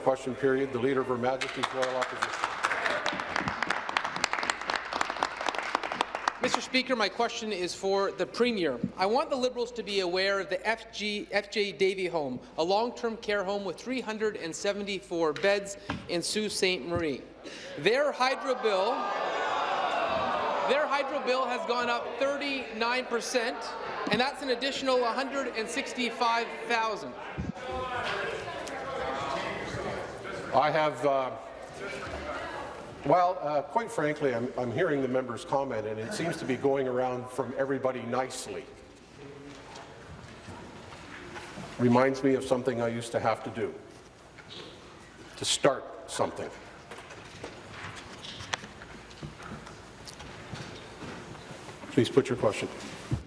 question period. The Leader of Her Majesty's Loyal Opposition. Mr. Speaker, my question is for the Premier. I want the Liberals to be aware of the FJ Davy Home, a long-term care home with 374 beds in Sault Ste. Marie. Their hydro bill has gone up 39%, and that's an additional $165,000. I have, quite frankly, I'm hearing the member's comment, and it seems to be going around from everybody nicely. Reminds me of something I used to have to do, to start something. Please put your question.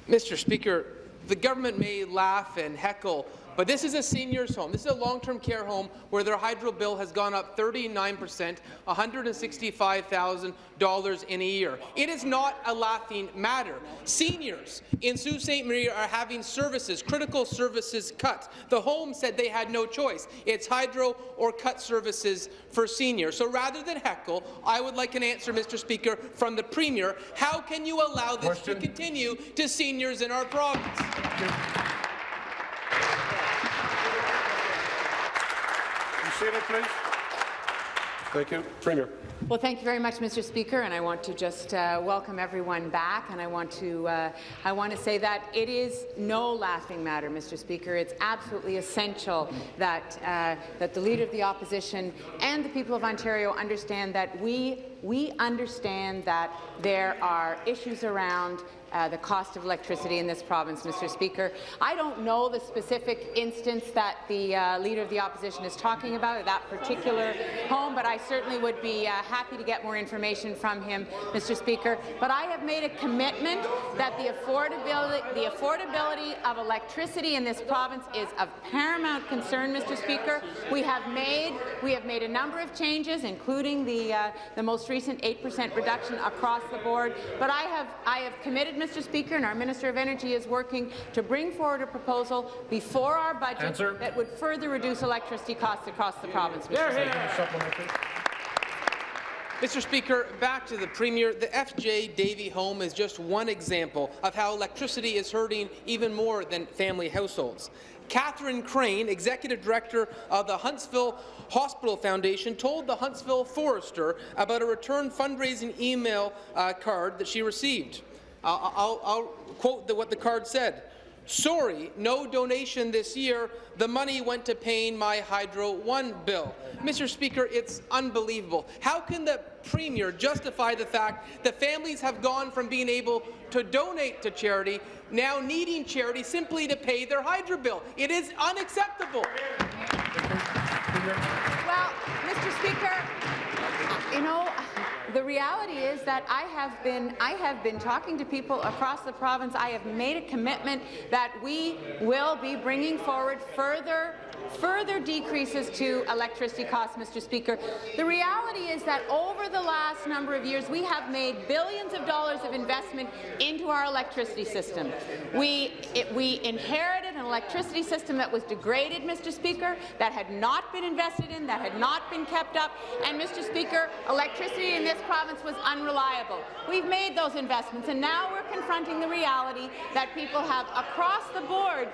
Mr. Speaker, the government may laugh and heckle, but this is a seniors' home. This is a long-term care home where their hydro bill has gone up 39%, $165,000 in a year. It is not a laughing matter. Seniors in Sault Ste. Marie are having services, critical services cut. The home said they had no choice. It's hydro or cut services for seniors. So rather than heckle, I would like an answer, Mr. Speaker, from the Premier. How can you allow this to continue to seniors in our province? Seated, please. Thank you. Premier. Well, thank you very much, Mr. Speaker, and I want to just welcome everyone back, and I want to say that it is no laughing matter, Mr. Speaker. It's absolutely essential that that the Leader of the Opposition and the people of Ontario understand that we understand that there are issues around the cost of electricity in this province, Mr. Speaker. I don't know the specific instance that the Leader of the Opposition is talking about, or that particular home, but I certainly would be happy to get more information from him, Mr. Speaker. But I have made a commitment that the affordability of electricity in this province is of paramount concern, Mr. Speaker. We have made a number of changes, including the most recent 8% reduction across the board. But I have committed, Mr. Speaker, and our Minister of Energy is working to bring forward a proposal before our budget that would further reduce electricity costs across the province. Mr. Speaker, back to the Premier. The FJ Davy Home is just one example of how electricity is hurting even more than family households. Catherine Crane, Executive Director of the Huntsville Hospital Foundation, told the Huntsville Forester about a return fundraising email card that she received. I'll quote what the card said. "Sorry, no donation this year. The money went to paying my Hydro One bill." Mr. Speaker, it's unbelievable. How can the Premier justify the fact that families have gone from being able to donate to charity, now needing charity simply to pay their hydro bill? It is unacceptable. Well, Mr. Speaker, you know, the reality is that I have been talking to people across the province. I have made a commitment that we will be bringing forward further decreases to electricity costs, Mr. Speaker. The reality is that over the last number of years, we have made billions of dollars of investment into our electricity system. We inherited an electricity system that was degraded, Mr. Speaker, that had not been invested in, that had not been kept up, and, Mr. Speaker, electricity in this province was unreliable. We've made those investments, and now we're confronting the reality that people have across the board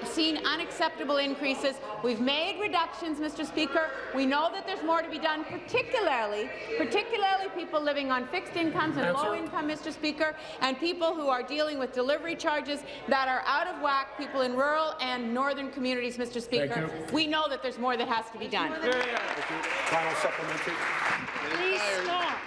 seen unacceptable increases. We've made reductions, Mr. Speaker. We know that there's more to be done, particularly people living on fixed incomes and low income, Mr. Speaker, and people who are dealing with delivery charges that are out of whack, people in rural and northern communities, Mr. Speaker. We know that there's more that has to be done. Final supplementary. Please stop.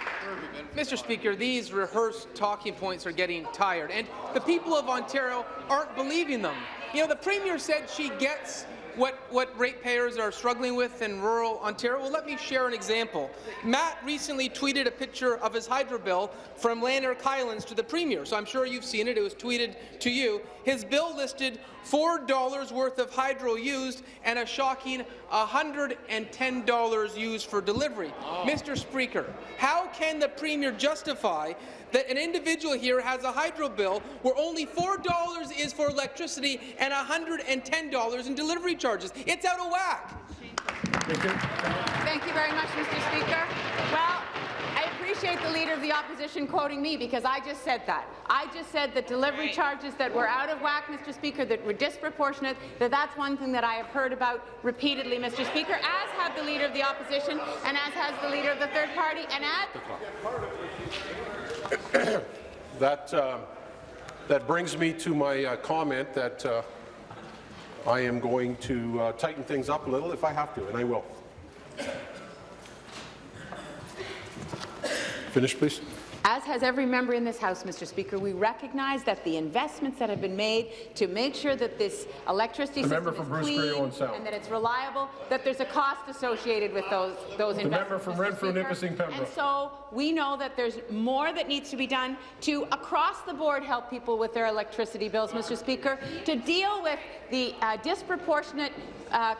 Mr. Speaker, these rehearsed talking points are getting tired, and the people of Ontario aren't believing them. You know, the Premier said she gets what ratepayers are struggling with in rural Ontario. Well, let me share an example. Matt recently tweeted a picture of his hydro bill from Lanark Highlands to the Premier, so I'm sure you've seen it. It was tweeted to you. His bill listed $4 worth of hydro used and a shocking $110 used for delivery. Mr. Speaker, how can the Premier justify that an individual here has a hydro bill where only $4 is for electricity and $110 in delivery charges? It's out of whack. Thank you very much, Mr. Speaker. Well, I appreciate the Leader of the Opposition quoting me because I just said that. I just said that delivery charges that were out of whack, Mr. Speaker, that were disproportionate, that's one thing that I have heard about repeatedly, Mr. Speaker, as have the Leader of the Opposition and as has the Leader of the Third Party and as... That brings me to my comment that I am going to tighten things up a little if I have to, and I will. Finish, please. As has every member in this House, Mr. Speaker, we recognize that the investments that have been made to make sure that this electricity system is clean and that it's reliable, that there's a cost associated with those investments. The member from Renfrew, Nipissing, Pembroke. And so we know that there's more that needs to be done to, across the board, help people with their electricity bills, Mr. Speaker, to deal with the disproportionate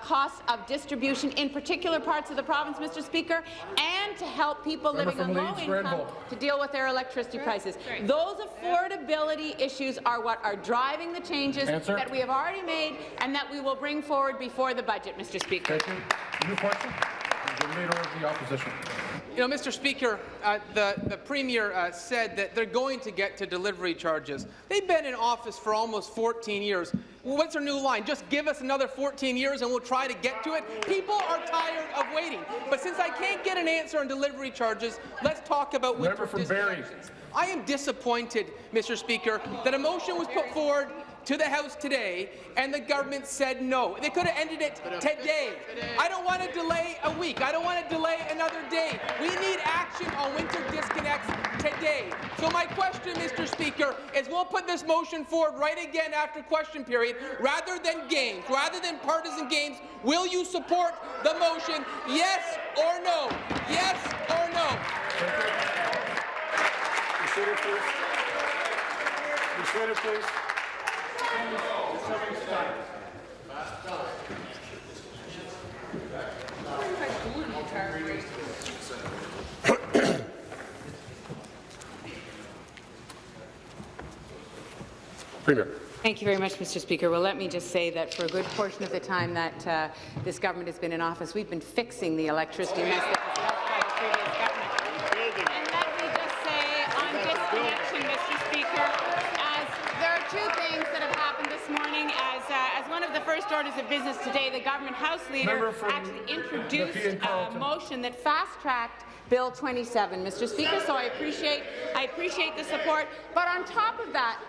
costs of distribution in particular parts of the province, Mr. Speaker, and to help people living on low income to deal with their electricity prices. Those affordability issues are what are driving the changes that we have already made and that we will bring forward before the budget, Mr. Speaker. Thank you. New question? The Leader of the Opposition. You know, Mr. Speaker, the Premier said that they're going to get to delivery charges. They've been in office for almost 14 years. What's their new line? Just give us another 14 years and we'll try to get to it? People are tired of waiting. But since I can't get an answer on delivery charges, let's talk about winter disconnections. I am disappointed, Mr. Speaker, that a motion was put forward to the House today, and the government said no. They could have ended it today. I don't want to delay a week. I don't want to delay another day. We need action on winter disconnects today. So my question, Mr. Speaker, is we'll put this motion forward right again after question period. Rather than games, rather than partisan games, will you support the motion? Yes or no? Yes or no? Consider, please. Consider, please. Premier. Thank you very much, Mr. Speaker. Well, let me just say that for a good portion of the time that this government has been in office, we've been fixing the electricity mess that was left by the previous government. And let me just say on disconnection, Mr. Speaker, as there are two things that have happened this morning. As one of the first orders of business today, the government House Leader actually introduced a motion that fast-tracked Bill 27, Mr. Speaker, so I appreciate the support. But on top of that,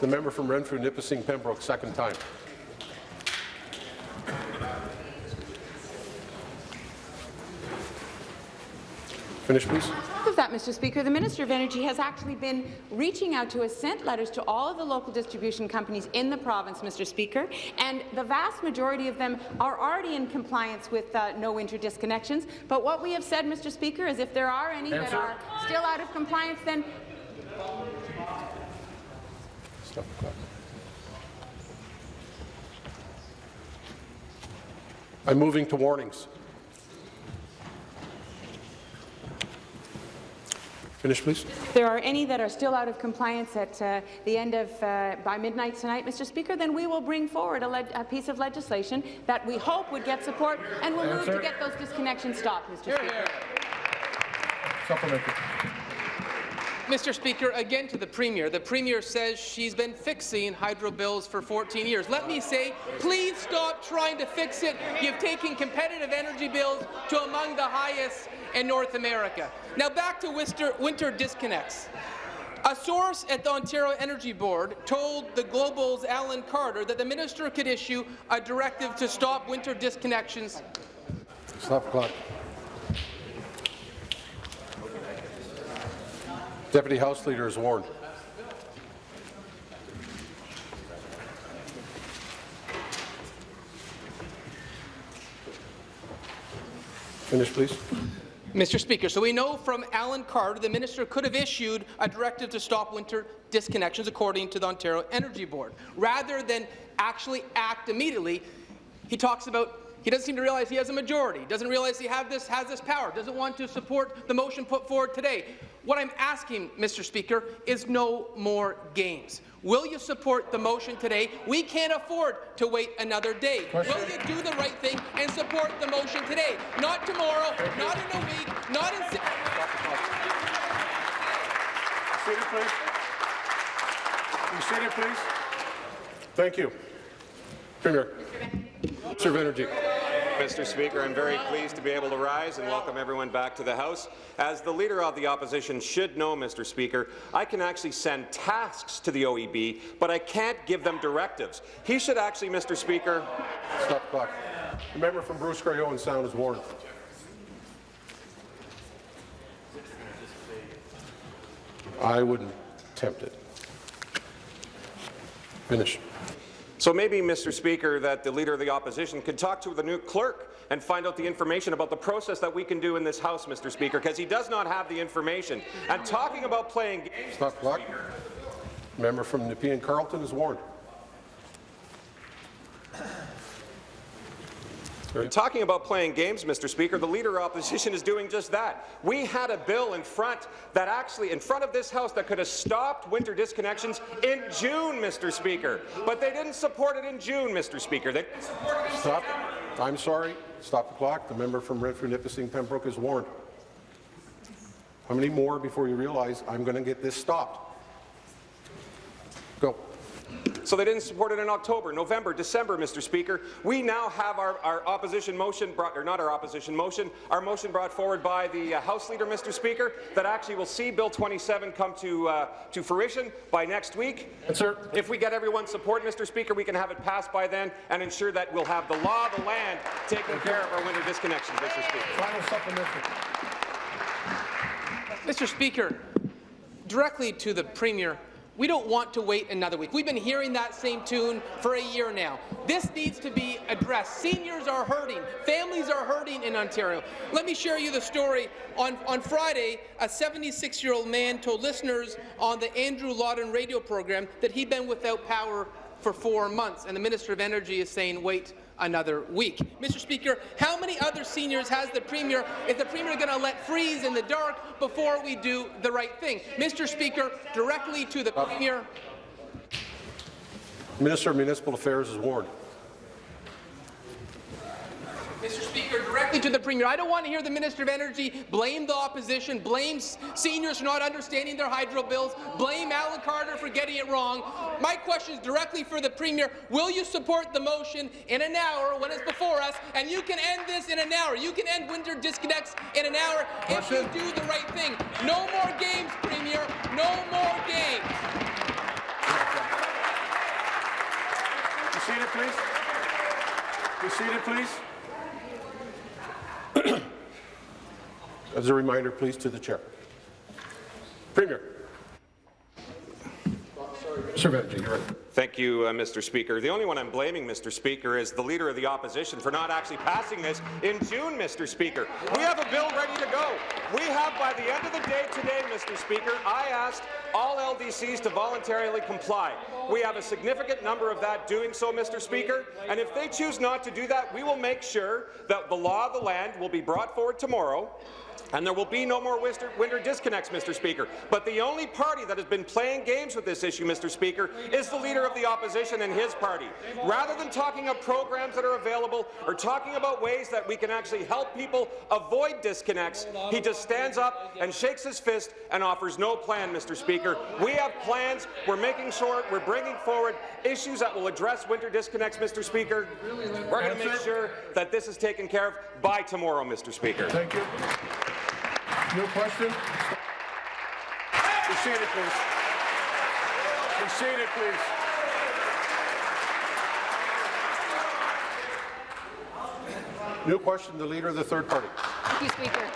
the member from Renfrew, Nipissing, Pembroke, second time. Finish, please. On top of that, Mr. Speaker, the Minister of Energy has actually been reaching out to us, sent letters to all of the local distribution companies in the province, Mr. Speaker, and the vast majority of them are already in compliance with no winter disconnections. But what we have said, Mr. Speaker, is if there are any that are still out of compliance, then Stop the clock. I'm moving to warnings. Finish, please. if there are any that are still out of compliance at the end of by midnight tonight, Mr. Speaker, then we will bring forward a piece of legislation that we hope would get support and will move to get those disconnections stopped, Mr. Speaker. Supplementary. Mr. Speaker, again to the Premier. The Premier says she's been fixing hydro bills for 14 years. Let me say, please stop trying to fix it. You've taken competitive energy bills to among the highest in North America. Now back to winter disconnects. A source at the Ontario Energy Board told the Global's Alan Carter that the minister could issue a directive to stop winter disconnections. Stop the clock. Deputy House Leader is warned. Finish, please. Mr. Speaker, so we know from Alan Carter the minister could have issued a directive to stop winter disconnections according to the Ontario Energy Board. Rather than actually act immediately, he talks about He doesn't seem to realize he has a majority, doesn't realize he has this power, doesn't want to support the motion put forward today. What I'm asking, Mr. Speaker, is no more games. Will you support the motion today? We can't afford to wait another day. Question. Will you do the right thing and support the motion today? Not tomorrow, not in a week, not in 6 Seated, please. Be seated, please. Thank you. Premier. Minister of Energy. Mr. Speaker, I'm very pleased to be able to rise and welcome everyone back to the House. As the Leader of the Opposition should know, Mr. Speaker, I can actually send tasks to the OEB, but I can't give them directives. He should actually, Mr. Speaker— Stop the clock. The member from Bruce Grey Owen Sound is warned. I wouldn't tempt it. Finish. So maybe, Mr. Speaker, that the Leader of the Opposition could talk to the new clerk and find out the information about the process that we can do in this House, Mr. Speaker, because he does not have the information. And talking about playing games— Stop the clock. Member from Nepean Carleton is warned. Talking about playing games, Mr. Speaker, the Leader of Opposition is doing just that. We had a bill in front of this House that could have stopped winter disconnections in June, Mr. Speaker. But they didn't support it in June, Mr. Speaker. They supported it in Stop. I'm sorry. Stop the clock. The member from Renfrew, Nipissing, Pembroke is warned. How many more before you realize I'm going to get this stopped? Go. So they didn't support it in October, November, December, Mr. Speaker. We now have our opposition motion, our motion brought forward by the House Leader, Mr. Speaker, that actually will see Bill 27 come to fruition by next week. Yes, sir. If we get everyone's support, Mr. Speaker, we can have it passed by then and ensure that we'll have the law of the land taking care of our winter disconnections, Mr. Speaker. Final supplementary. Mr. Speaker, directly to the Premier, we don't want to wait another week. We've been hearing that same tune for a year now. This needs to be addressed. Seniors are hurting. Families are hurting in Ontario. Let me share you the story. On Friday, a 76-year-old man told listeners on the Andrew Lawton radio program that he'd been without power for 4 months, and the Minister of Energy is saying wait another week. Mr. Speaker, how many other seniors has the Premier? Is the Premier going to let freeze in the dark before we do the right thing? Mr. Speaker, directly to the Premier. Minister of Municipal Affairs is warned. Mr. Speaker, directly to the Premier. I don't want to hear the Minister of Energy blame the opposition, blame seniors for not understanding their hydro bills, blame Alan Carter for getting it wrong. My question is directly for the Premier. Will you support the motion in an hour when it's before us? And you can end this in an hour. You can end winter disconnects in an hour if you do the right thing. No more games, Premier. No more games. Be seated, please. Be seated, please. As a reminder, please, to the chair. Premier. Mr. Energy, you're right. Thank you, Mr. Speaker. The only one I'm blaming, Mr. Speaker, is the Leader of the Opposition for not actually passing this in June, Mr. Speaker. We have a bill ready to go. We have, by the end of the day today, Mr. Speaker, I asked all LDCs to voluntarily comply. We have a significant number of that doing so, Mr. Speaker, and if they choose not to do that, we will make sure that the law of the land will be brought forward tomorrow, and there will be no more winter disconnects, Mr. Speaker. But the only party that has been playing games with this issue, Mr. Speaker, is the Leader of the Opposition and his party. Rather than talking of programs that are available or talking about ways that we can actually help people avoid disconnects, he just stands up and shakes his fist and offers no plan, Mr. Speaker. We have plans. We're making sure we're bringing forward issues that will address winter disconnects, Mr. Speaker. We're going to make sure that this is taken care of by tomorrow, Mr. Speaker. Thank you. No question? Be seated, please. Be seated, please. New question, the Leader of the third party. Thank you, Speaker.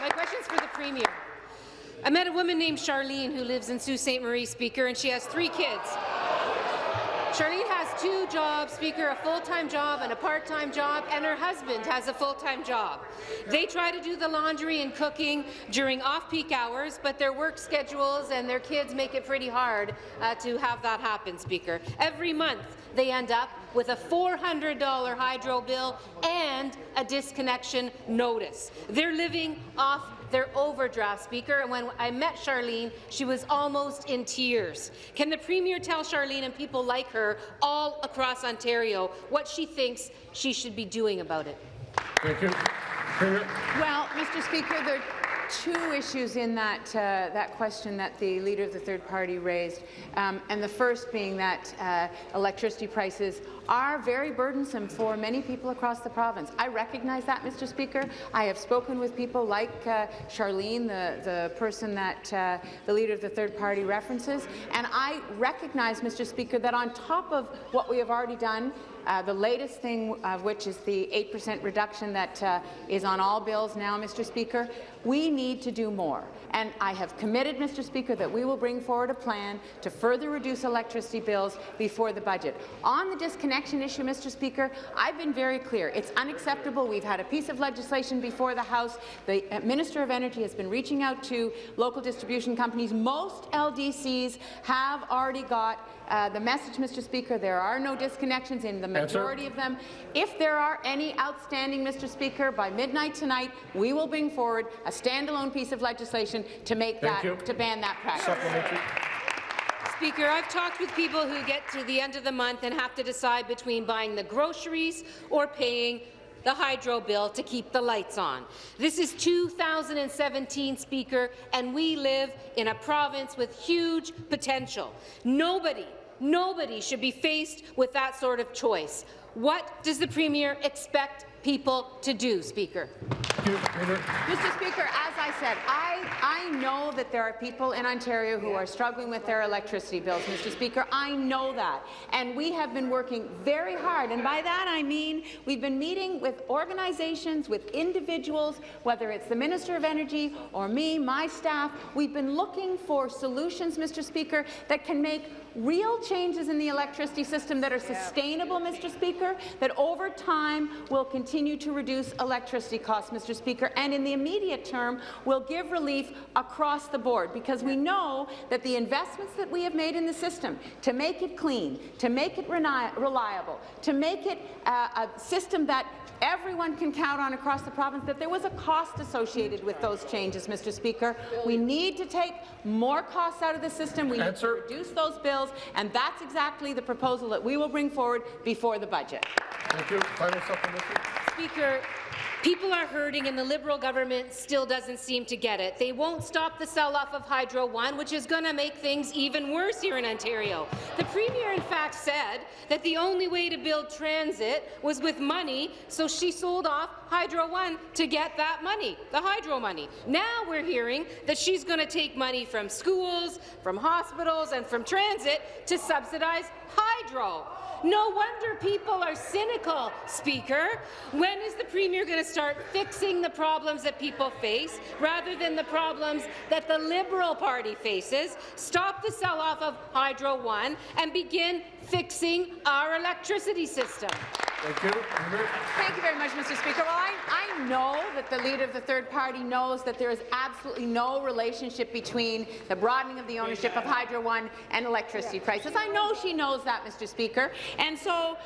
My question is for the Premier. I met a woman named Charlene who lives in Sault Ste. Marie, Speaker, and she has 3 kids. Charlene has 2 jobs, Speaker, a full-time job and a part-time job, and her husband has a full-time job. They try to do the laundry and cooking during off-peak hours, but their work schedules and their kids make it pretty hard to have that happen, Speaker. Every month, they end up with a $400 hydro bill and a disconnection notice. They're living off their overdraft, Speaker, and when I met Charlene, she was almost in tears. Can the Premier tell Charlene and people like her all across Ontario what she thinks she should be doing about it? Thank you. Premier. Well, Mr. Speaker, there are 2 issues in that question that the Leader of the Third Party raised, and the first being that electricity prices are very burdensome for many people across the province. I recognize that, Mr. Speaker. I have spoken with people like Charlene, the person that the Leader of the Third Party references, and I recognize, Mr. Speaker, that on top of what we have already done, the latest thing of which is the 8% reduction that is on all bills now, Mr. Speaker, we need to do more. And I have committed, Mr. Speaker, that we will bring forward a plan to further reduce electricity bills before the budget. On the disconnection issue, Mr. Speaker, I've been very clear. It's unacceptable. We've had a piece of legislation before the House. The Minister of Energy has been reaching out to local distribution companies. Most LDCs have already got the message, Mr. Speaker. There are no disconnections in the majority of them. If there are any outstanding, Mr. Speaker, by midnight tonight, we will bring forward a standalone piece of legislation to make to ban that practice. Speaker, I've talked with people who get to the end of the month and have to decide between buying the groceries or paying the hydro bill to keep the lights on. This is 2017, Speaker, and we live in a province with huge potential. Nobody should be faced with that sort of choice. What does the Premier expect people to do, Speaker? Mr. Speaker, as I said, I know that there are people in Ontario who are struggling with their electricity bills, Mr. Speaker. I know that. And we have been working very hard. And by that I mean we've been meeting with organizations, with individuals, whether it's the Minister of Energy or me, my staff. We've been looking for solutions, Mr. Speaker, that can make real changes in the electricity system that are sustainable, Mr. Speaker, that over time will continue to reduce electricity costs, Mr. Speaker, and in the immediate term will give relief across the board, because we know that the investments that we have made in the system to make it clean, to make it reliable, to make it a system that everyone can count on across the province, that there was a cost associated with those changes, Mr. Speaker. We need to take more costs out of the system. We need to reduce those bills, and that's exactly the proposal that we will bring forward before the budget. Thank you. Final supplementary. Speaker, people are hurting and the Liberal government still doesn't seem to get it. They won't stop the sell-off of Hydro One, which is going to make things even worse here in Ontario. The Premier, in fact, said that the only way to build transit was with money, so she sold off Hydro One to get that money, the hydro money. Now we're hearing that she's going to take money from schools, from hospitals, and from transit to subsidize hydro. No wonder people are cynical, Speaker. When is the Premier going to start fixing the problems that people face rather than the problems that the Liberal Party faces? Stop the sell-off of Hydro One and begin fixing our electricity system. Thank you. Thank you very much, Mr. Speaker. Well, I know that the Leader of the Third Party knows that there is absolutely no relationship between the broadening of the ownership of Hydro One and electricity prices. I know she knows that, Mr. Speaker. And so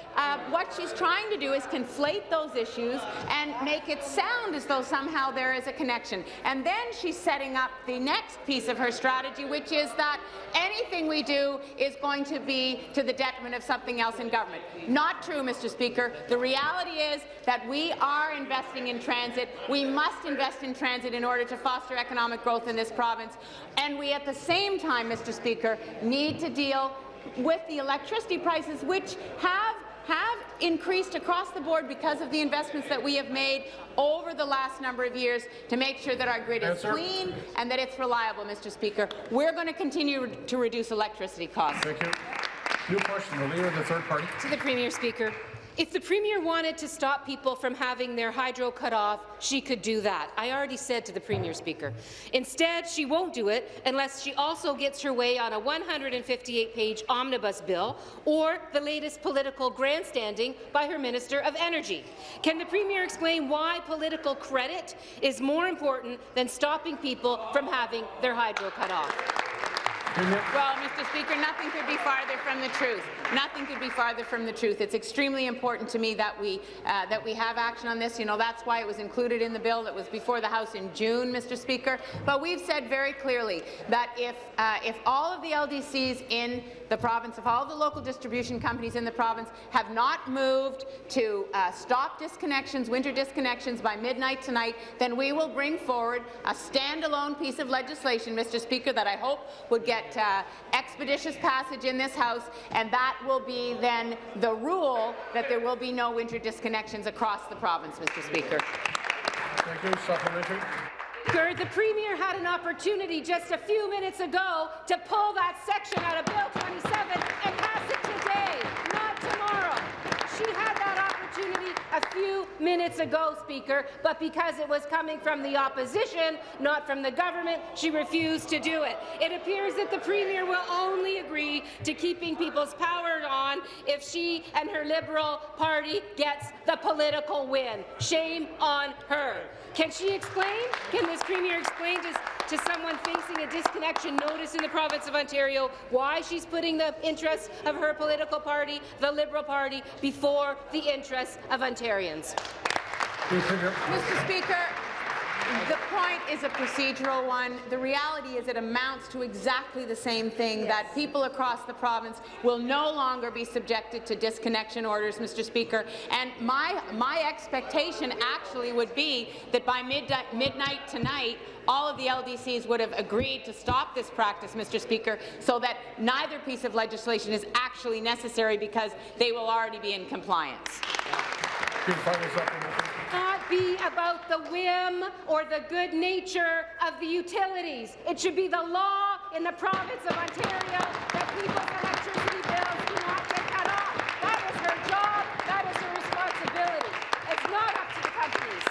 what she's trying to do is conflate those issues and make it sound as though somehow there is a connection. And then she's setting up the next piece of her strategy, which is that anything we do is going to be to the detriment of something else in government. Not true, Mr. Speaker. The reality is that we are investing in transit. We must invest in transit in order to foster economic growth in this province. And we, at the same time, Mr. Speaker, need to deal with the electricity prices, which have increased across the board because of the investments that we have made over the last number of years to make sure that our grid is clean and that it's reliable, Mr. Speaker. We're going to continue to reduce electricity costs. Thank you. New question, the Leader of the Third Party. To the Premier, Speaker. If the Premier wanted to stop people from having their hydro cut off, she could do that. I already said to the Premier, Speaker. Instead, she won't do it unless she also gets her way on a 158-page omnibus bill or the latest political grandstanding by her Minister of Energy. Can the Premier explain why political credit is more important than stopping people from having their hydro cut off? Well, Mr. Speaker, nothing could be farther from the truth. Nothing could be farther from the truth. It's extremely important to me that we have action on this. You know, that's why it was included in the bill that was before the House in June, Mr. Speaker. But we've said very clearly that if all of the LDCs in the province, if all of the local distribution companies in the province have not moved to stop disconnections, winter disconnections by midnight tonight, then we will bring forward a standalone piece of legislation, Mr. Speaker, that I hope would get expeditious passage in this House, and that will be then the rule that there will be no winter disconnections across the province, Mr. Speaker. Thank you. Supplementary. The Premier had an opportunity just a few minutes ago to pull that section out of Bill 27 and pass it today, not tomorrow. She had that opportunity a few minutes ago, Speaker, but because it was coming from the opposition, not from the government, she refused to do it. It appears that the Premier will only agree to keeping people's power on if she and her Liberal Party gets the political win. Shame on her. Can she explain? Can this Premier explain to someone facing a disconnection notice in the province of Ontario why she's putting the interests of her political party, the Liberal Party, before the interests of Ontarians? Mr. Speaker, the point is a procedural one. The reality is it amounts to exactly the same thing, that people across the province will no longer be subjected to disconnection orders, Mr. Speaker. And my expectation actually would be that by midnight tonight, all of the LDCs would have agreed to stop this practice, Mr. Speaker, so that neither piece of legislation is actually necessary because they will already be in compliance. Not be about the whim or the good nature of the utilities. It should be the law in the province of Ontario that people's electricity bills do not get cut off. That is her job. That is her responsibility. It's not up to the companies.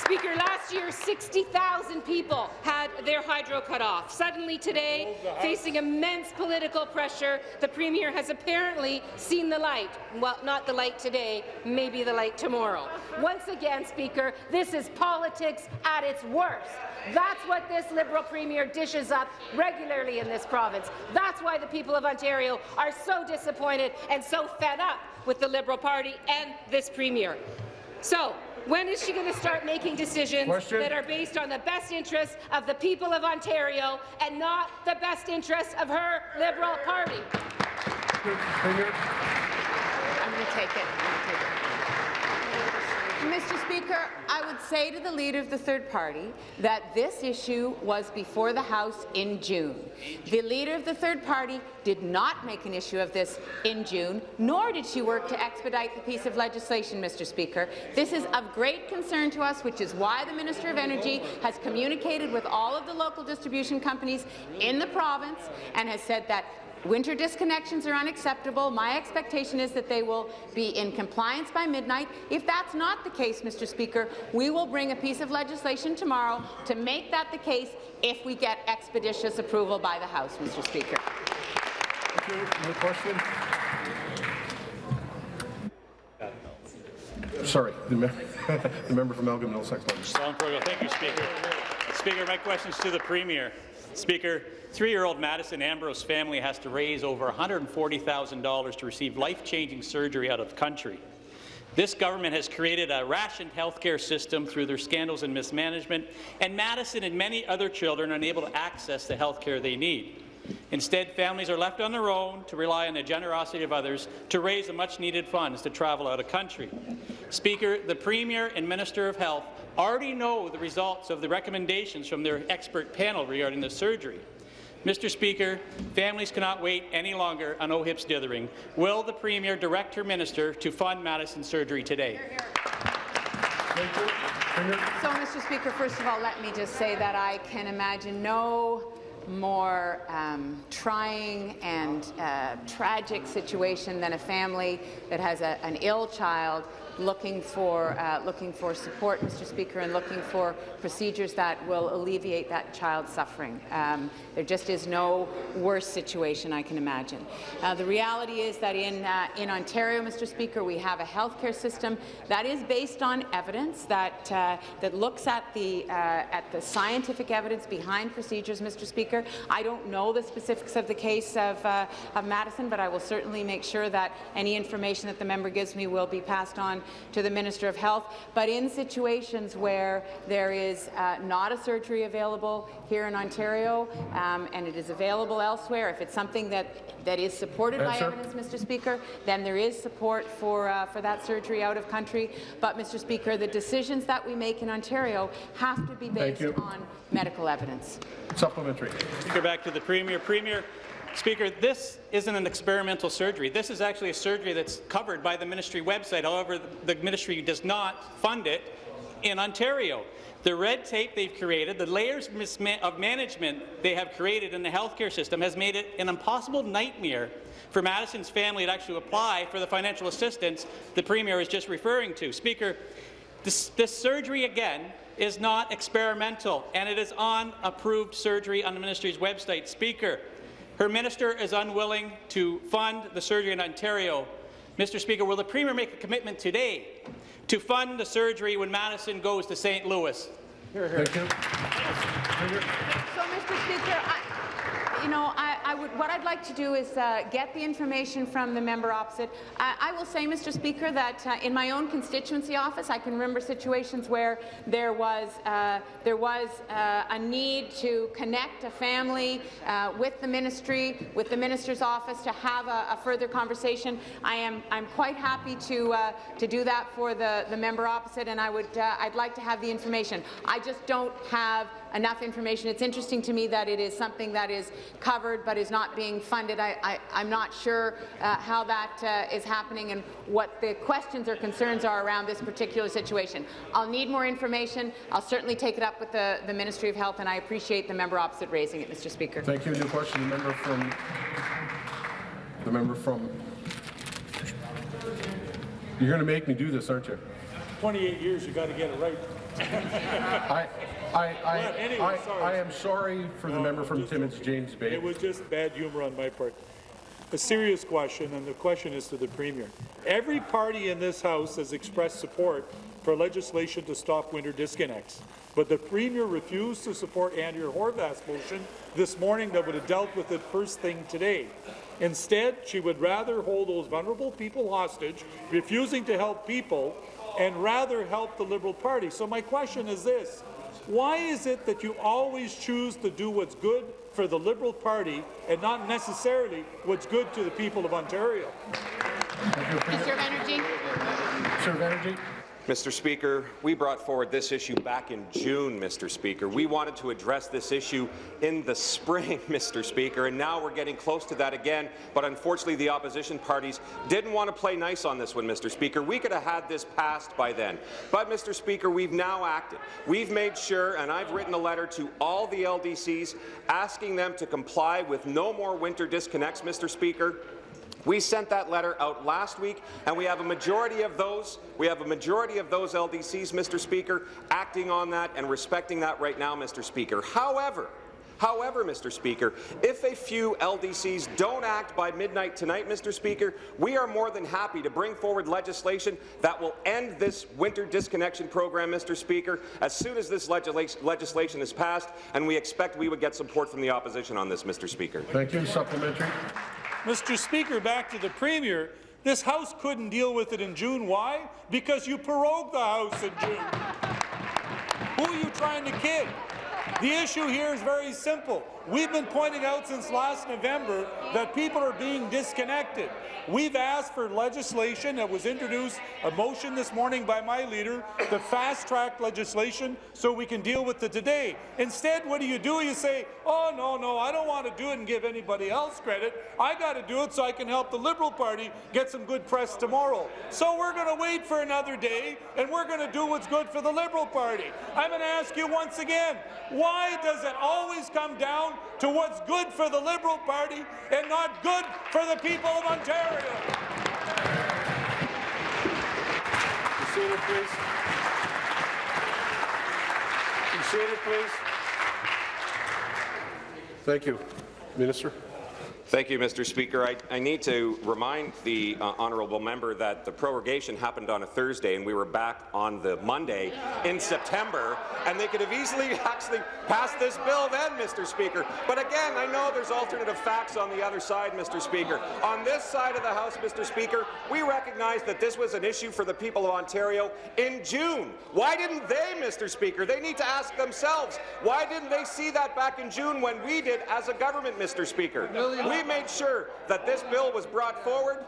Speaker, last year 60,000 people had their hydro cut off. Suddenly today, facing immense political pressure, the Premier has apparently seen the light. Well, not the light today, maybe the light tomorrow. Once again, Speaker, this is politics at its worst. That's what this Liberal Premier dishes up regularly in this province. That's why the people of Ontario are so disappointed and so fed up with the Liberal Party and this Premier. So, when is she going to start making decisions that are based on the best interests of the people of Ontario and not the best interests of her Liberal Party? I'm going to take it. Mr. Speaker, I would say to the Leader of the Third Party that this issue was before the House in June. The Leader of the Third Party did not make an issue of this in June, nor did she work to expedite the piece of legislation, Mr. Speaker. This is of great concern to us, which is why the Minister of Energy has communicated with all of the local distribution companies in the province and has said that winter disconnections are unacceptable. My expectation is that they will be in compliance by midnight. If that's not the case, Mr. Speaker, we will bring a piece of legislation tomorrow to make that the case if we get expeditious approval by the House, Mr. Speaker. Thank you. Any question? Sorry, the member from Elgin Middlesex. Thank you, Speaker. Speaker, my question is to the Premier. Speaker, 3-year-old Madison Ambrose family has to raise over $140,000 to receive life-changing surgery out of the country. This government has created a rationed healthcare system through their scandals and mismanagement, and Madison and many other children are unable to access the healthcare they need. Instead, families are left on their own to rely on the generosity of others to raise the much-needed funds to travel out of country. Speaker, the Premier and Minister of Health already know the results of the recommendations from their expert panel regarding the surgery. Mr. Speaker, families cannot wait any longer on OHIP's dithering. Will the Premier direct her minister to fund Madison's surgery today? So, Mr. Speaker, first of all, let me just say that I can imagine no trying and tragic situation than a family that has an ill child looking for support, Mr. Speaker, and looking for procedures that will alleviate that child's suffering. There just is no worse situation I can imagine. The reality is that in Ontario, Mr. Speaker, we have a healthcare system that is based on evidence that looks at the scientific evidence behind procedures, Mr. Speaker. I don't know the specifics of the case of Madison, but I will certainly make sure that any information that the member gives me will be passed on to the Minister of Health. But in situations where there is not a surgery available here in Ontario and it is available elsewhere, if it's something that is supported by evidence, Mr. Speaker, then there is support for that surgery out of country. But, Mr. Speaker, the decisions that we make in Ontario have to be based on medical evidence. Supplementary. Speaker, back to the Premier. Premier, Speaker, this isn't an experimental surgery. This is actually a surgery that's covered by the ministry website. However, the ministry does not fund it in Ontario. The red tape they've created, the layers of management they have created in the healthcare system has made it an impossible nightmare for Madison's family to actually apply for the financial assistance the Premier is just referring to. Speaker, this surgery, again, is not experimental, and it is on approved surgery on the ministry's website. Speaker, her minister is unwilling to fund the surgery in Ontario. Mr. Speaker, will the Premier make a commitment today to fund the surgery when Madison goes to St. Louis? Thank you. So, Mr. Speaker, what I'd like to do is get the information from the member opposite. I will say, Mr. Speaker, that in my own constituency office, I can remember situations where there was a need to connect a family with the ministry, with the minister's office, to have a further conversation. I'm quite happy to do that for the member opposite, and I'd like to have the information. I just don't have enough information. It's interesting to me that it is something that is covered but is not being funded. I'm not sure how that is happening and what the questions or concerns are around this particular situation. I'll need more information. I'll certainly take it up with the Ministry of Health, and I appreciate the member opposite raising it, Mr. Speaker. Thank you. New question, the member from. You're going to make me do this, aren't you? 28 years, you got to get it right. I am sorry for the member from Timmins, James Bay. It was just bad humor on my part. A serious question, and the question is to the Premier. Every party in this House has expressed support for legislation to stop winter disconnects, but the Premier refused to support Andrea Horwath's motion this morning that would have dealt with it first thing today. Instead, she would rather hold those vulnerable people hostage, refusing to help people, and rather help the Liberal Party. So my question is this: why is it that you always choose to do what's good for the Liberal Party and not necessarily what's good to the people of Ontario? Minister of Energy. Minister of Energy. Mr. Speaker, we brought forward this issue back in June, Mr. Speaker. We wanted to address this issue in the spring, Mr. Speaker, and now we're getting close to that again. But unfortunately, the opposition parties didn't want to play nice on this one, Mr. Speaker. We could have had this passed by then. But, Mr. Speaker, we've now acted. We've made sure, and I've written a letter to all the LDCs asking them to comply with no more winter disconnects, Mr. Speaker. We sent that letter out last week, and we have a majority of those. LDCs, Mr. Speaker, acting on that and respecting that right now, Mr. Speaker. However, Mr. Speaker, if a few LDCs don't act by midnight tonight, Mr. Speaker, we are more than happy to bring forward legislation that will end this winter disconnection program, Mr. Speaker, as soon as this legislation is passed, and we expect we would get support from the opposition on this, Mr. Speaker. Thank you. Supplementary. Mr. Speaker, back to the Premier. This House couldn't deal with it in June. Why? Because you prorogued the House in June. Who are you trying to kid? The issue here is very simple. We've been pointing out since last November that people are being disconnected. We've asked for legislation that was introduced, a motion this morning by my leader, to fast-track legislation so we can deal with it today. Instead, what do? You say, oh, no, I don't want to do it and give anybody else credit. I got to do it so I can help the Liberal Party get some good press tomorrow. So we're going to wait for another day, and we're going to do what's good for the Liberal Party. I'm going to ask you once again, why why does it always come down to what's good for the Liberal Party and not good for the people of Ontario? Be seated, please. Be seated, please. Thank you. Minister. Thank you, Mr. Speaker. I need to remind the honourable member that the prorogation happened on a Thursday and we were back on the Monday in September, and they could have easily actually passed this bill then, Mr. Speaker. But again, I know there's alternative facts on the other side, Mr. Speaker. On this side of the House, Mr. Speaker, we recognize that this was an issue for the people of Ontario in June. Why didn't they, Mr. Speaker? They need to ask themselves, why didn't they see that back in June when we did as a government, Mr. Speaker? We made sure that this bill was brought forward,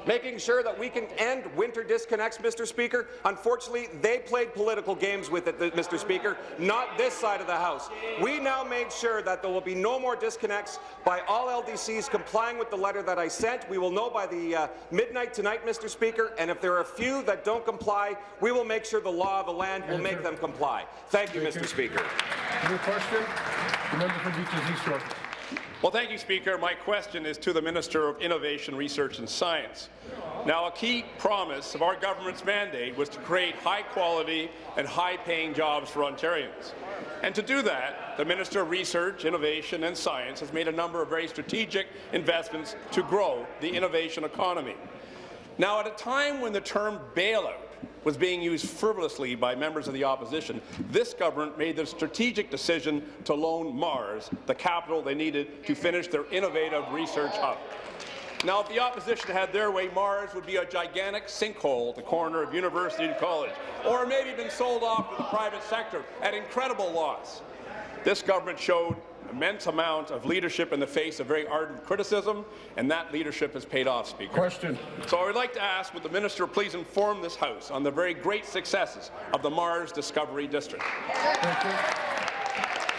making sure that we can end winter disconnects, Mr. Speaker. Unfortunately, they played political games with it, Mr. Speaker, not this side of the House. We now made sure that there will be no more disconnects by all LDCs complying with the letter that I sent. We will know by the midnight tonight, Mr. Speaker, and if there are a few that don't comply, we will make sure the law of the land will make them comply. Thank you, Mr. Speaker. Any question? The member for Beaches East York. Well, thank you, Speaker. My question is to the Minister of Innovation, Research and Science. Now, a key promise of our government's mandate was to create high-quality and high-paying jobs for Ontarians. And to do that, the Minister of Research, Innovation and Science has made a number of very strategic investments to grow the innovation economy. Now, at a time when the term bailout was being used frivolously by members of the opposition, this government made the strategic decision to loan Mars the capital they needed to finish their innovative research hub. Now, if the opposition had their way, Mars would be a gigantic sinkhole at the corner of University and College, or maybe been sold off to the private sector at incredible loss. This government showed immense amount of leadership in the face of very ardent criticism, and that leadership has paid off, Speaker. Question. So I would like to ask, would the minister please inform this House on the very great successes of the Mars Discovery District? Thank you.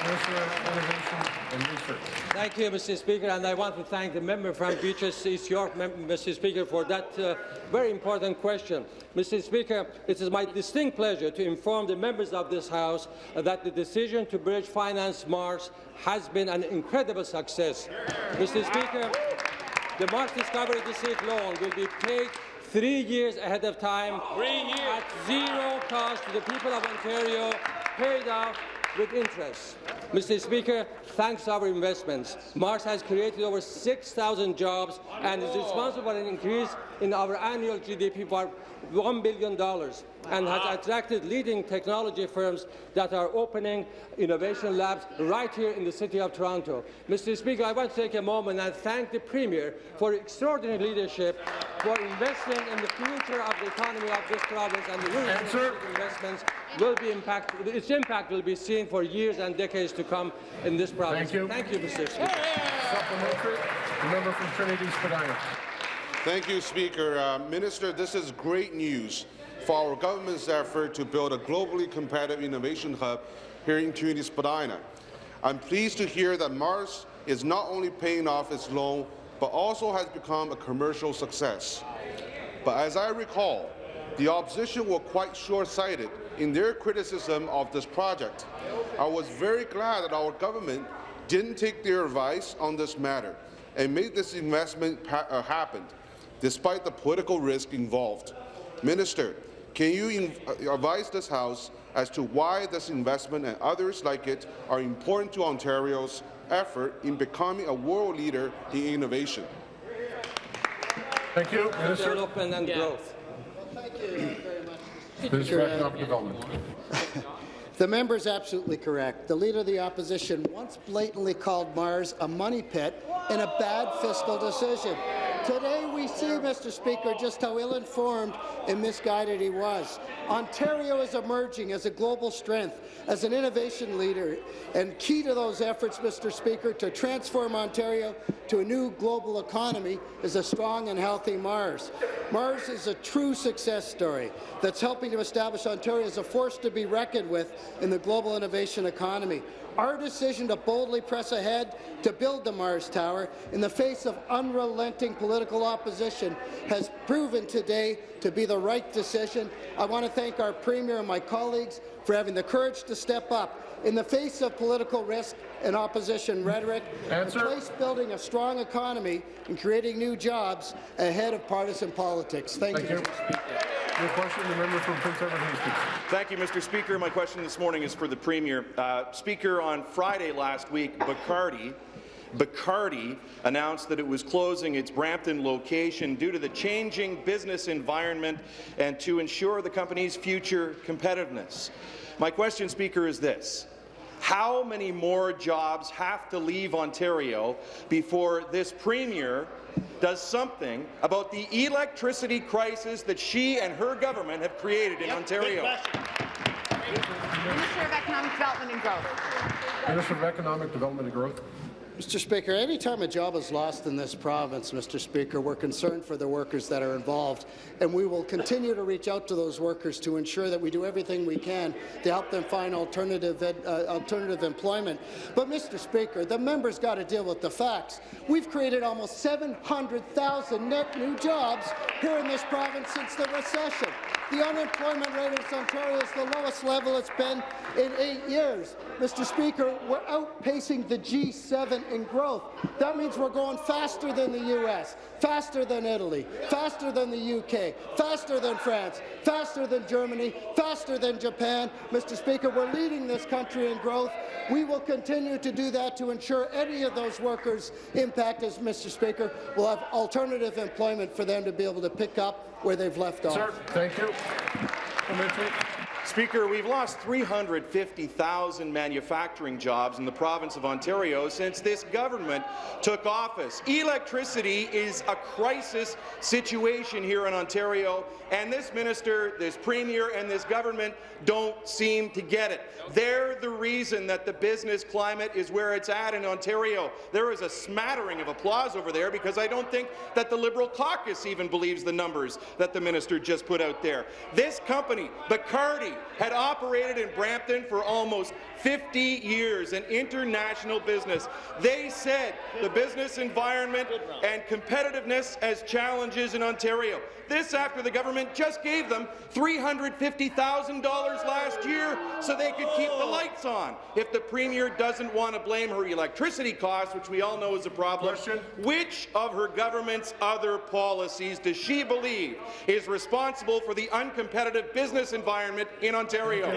Minister of Innovation and Research. Thank you, Mr. Speaker, and I want to thank the member from Beaches East York, Mr. Speaker, for that very important question. Mr. Speaker, it is my distinct pleasure to inform the members of this House that the decision to bridge finance Mars has been an incredible success. Mr. Speaker, the Mars Discovery District loan will be paid 3 years ahead of time at zero cost to the people of Ontario, paid off with interest. Mr. Speaker, thanks to our investments, Mars has created over 6,000 jobs and is responsible for an increase in our annual GDP for $1 billion and has attracted leading technology firms that are opening innovation labs right here in the City of Toronto. Mr. Speaker, I want to take a moment and thank the Premier for extraordinary leadership, for investing in the future of the economy of this province, and the rural investments will be its impact will be seen for years and decades to come in this province. Thank you. Thank you, Mr. Speaker. Supplementary. The member from Trinity Spadina. Thank you, Speaker. Minister, this is great news for our government's effort to build a globally competitive innovation hub here in Trinity Spadina. I'm pleased to hear that Mars is not only paying off its loan, but also has become a commercial success. But as I recall, the opposition were quite short-sighted in their criticism of this project. I was very glad that our government didn't take their advice on this matter and made this investment happen, despite the political risk involved. Minister, can you advise this House as to why this investment and others like it are important to Ontario's effort in becoming a world leader in innovation? Thank you. Minister. Development and growth. Thank you very much, Minister of Economic Development. The member is absolutely correct. The Leader of the Opposition once blatantly called Mars a money pit and a bad fiscal decision. Today we see, Mr. Speaker, just how ill-informed and misguided he was. Ontario is emerging as a global strength, as an innovation leader, and key to those efforts, Mr. Speaker, to transform Ontario to a new global economy is a strong and healthy Mars. Mars is a true success story that's helping to establish Ontario as a force to be reckoned with in the global innovation economy. Our decision to boldly press ahead to build the Mars Tower in the face of unrelenting political political opposition has proven today to be the right decision. I want to thank our Premier and my colleagues for having the courage to step up in the face of political risk and opposition rhetoric, and place building a strong economy and creating new jobs ahead of partisan politics. Thank you. Your question, the member from Prince Edward Hastings. Thank you, Mr. Speaker. My question this morning is for the Premier. Speaker, on Friday last week, Bacardi announced that it was closing its Brampton location due to the changing business environment and to ensure the company's future competitiveness. My question, Speaker, is this. How many more jobs have to leave Ontario before this Premier does something about the electricity crisis that she and her government have created in Ontario? Minister of Economic Development and Growth. Minister of Economic Development and Growth. Mr. Speaker, any time a job is lost in this province, Mr. Speaker, we're concerned for the workers that are involved, and we will continue to reach out to those workers to ensure that we do everything we can to help them find alternative employment. But, Mr. Speaker, the member's got to deal with the facts. We've created almost 700,000 net new jobs here in this province since the recession. The unemployment rate in Ontario is the lowest level it's been in 8 years. Mr. Speaker, we're outpacing the G7 in growth. That means we're going faster than the U.S., faster than Italy, faster than the U.K., faster than France, faster than Germany, faster than Japan. Mr. Speaker, we're leading this country in growth. We will continue to do that to ensure any of those workers impacted, Mr. Speaker, will have alternative employment for them to be able to pick up where they've left off. Sir, thank you. Speaker, we've lost 350,000 manufacturing jobs in the province of Ontario since this government took office. Electricity is a crisis situation here in Ontario, and this minister, this premier, and this government don't seem to get it. They're the reason that the business climate is where it's at in Ontario. There is a smattering of applause over there because I don't think that the Liberal caucus even believes the numbers that the minister just put out there. This company, Bacardi, had operated in Brampton for almost 50 years, an international business. They said the business environment and competitiveness as challenges in Ontario. This after the government just gave them $350,000 last year so they could keep the lights on. If the Premier doesn't want to blame her electricity costs, which we all know is a problem, which of her government's other policies does she believe is responsible for the uncompetitive business environment in Ontario?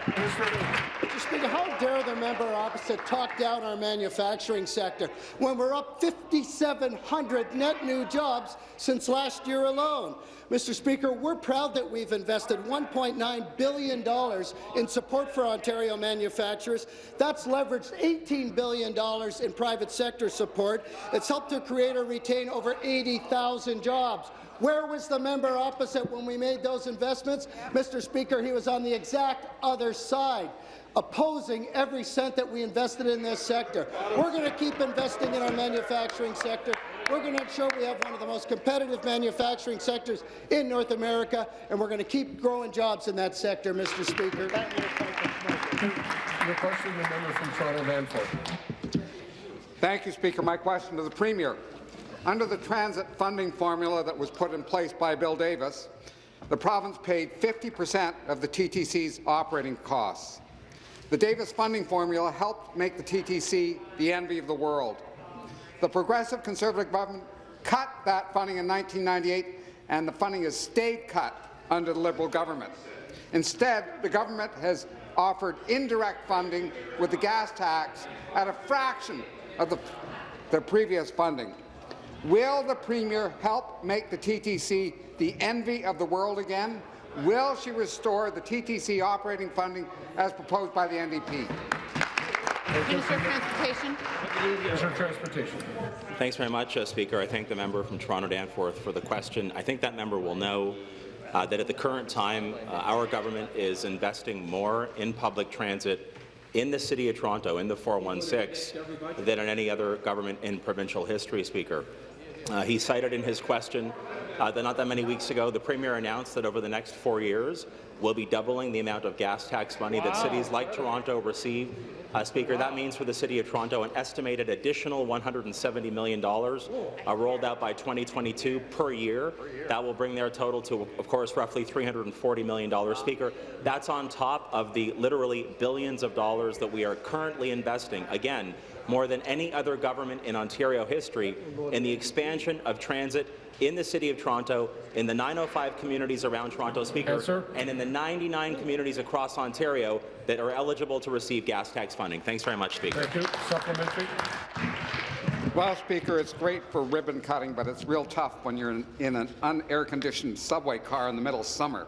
Mr. Speaker, how dare the member opposite talk down our manufacturing sector when we're up 5,700 net new jobs since last year alone? Mr. Speaker, we're proud that we've invested $1.9 billion in support for Ontario manufacturers. That's leveraged $18 billion in private sector support. It's helped to create or retain over 80,000 jobs. Where was the member opposite when we made those investments? Mr. Speaker, he was on the exact other side, opposing every cent that we invested in this sector. We're going to keep investing in our manufacturing sector. We're going to ensure we have one of the most competitive manufacturing sectors in North America, and we're going to keep growing jobs in that sector, Mr. Speaker. Your question, the member from Toronto Danforth. Thank you, Speaker. My question to the Premier. Under the transit funding formula that was put in place by Bill Davis, the province paid 50% of the TTC's operating costs. The Davis funding formula helped make the TTC the envy of the world. The Progressive Conservative government cut that funding in 1998, and the funding has stayed cut under the Liberal government. Instead, the government has offered indirect funding with the gas tax at a fraction of the previous funding. Will the Premier help make the TTC the envy of the world again? Will she restore the TTC operating funding as proposed by the NDP? Minister of Transportation. Minister of Transportation. Thanks very much, Speaker. I thank the member from Toronto Danforth for the question. I think that member will know that at the current time, our government is investing more in public transit in the City of Toronto, in the 416, than in any other government in provincial history, Speaker. He cited in his question that not that many weeks ago, the Premier announced that over the next 4 years, we'll be doubling the amount of gas tax money that cities like Toronto receive. Speaker, that means for the City of Toronto an estimated additional $170 million rolled out by 2022 per year. That will bring their total to, of course, roughly $340 million. Speaker, that's on top of the literally billions of dollars that we are currently investing, again, more than any other government in Ontario history, in the expansion of transit in the City of Toronto, in the 905 communities around Toronto, Speaker, and in the 99 communities across Ontario that are eligible to receive gas tax funding. Thanks very much, Speaker. Thank you. Supplementary. Well, Speaker, it's great for ribbon cutting, but it's real tough when you're in an un-air-conditioned subway car in the middle of summer.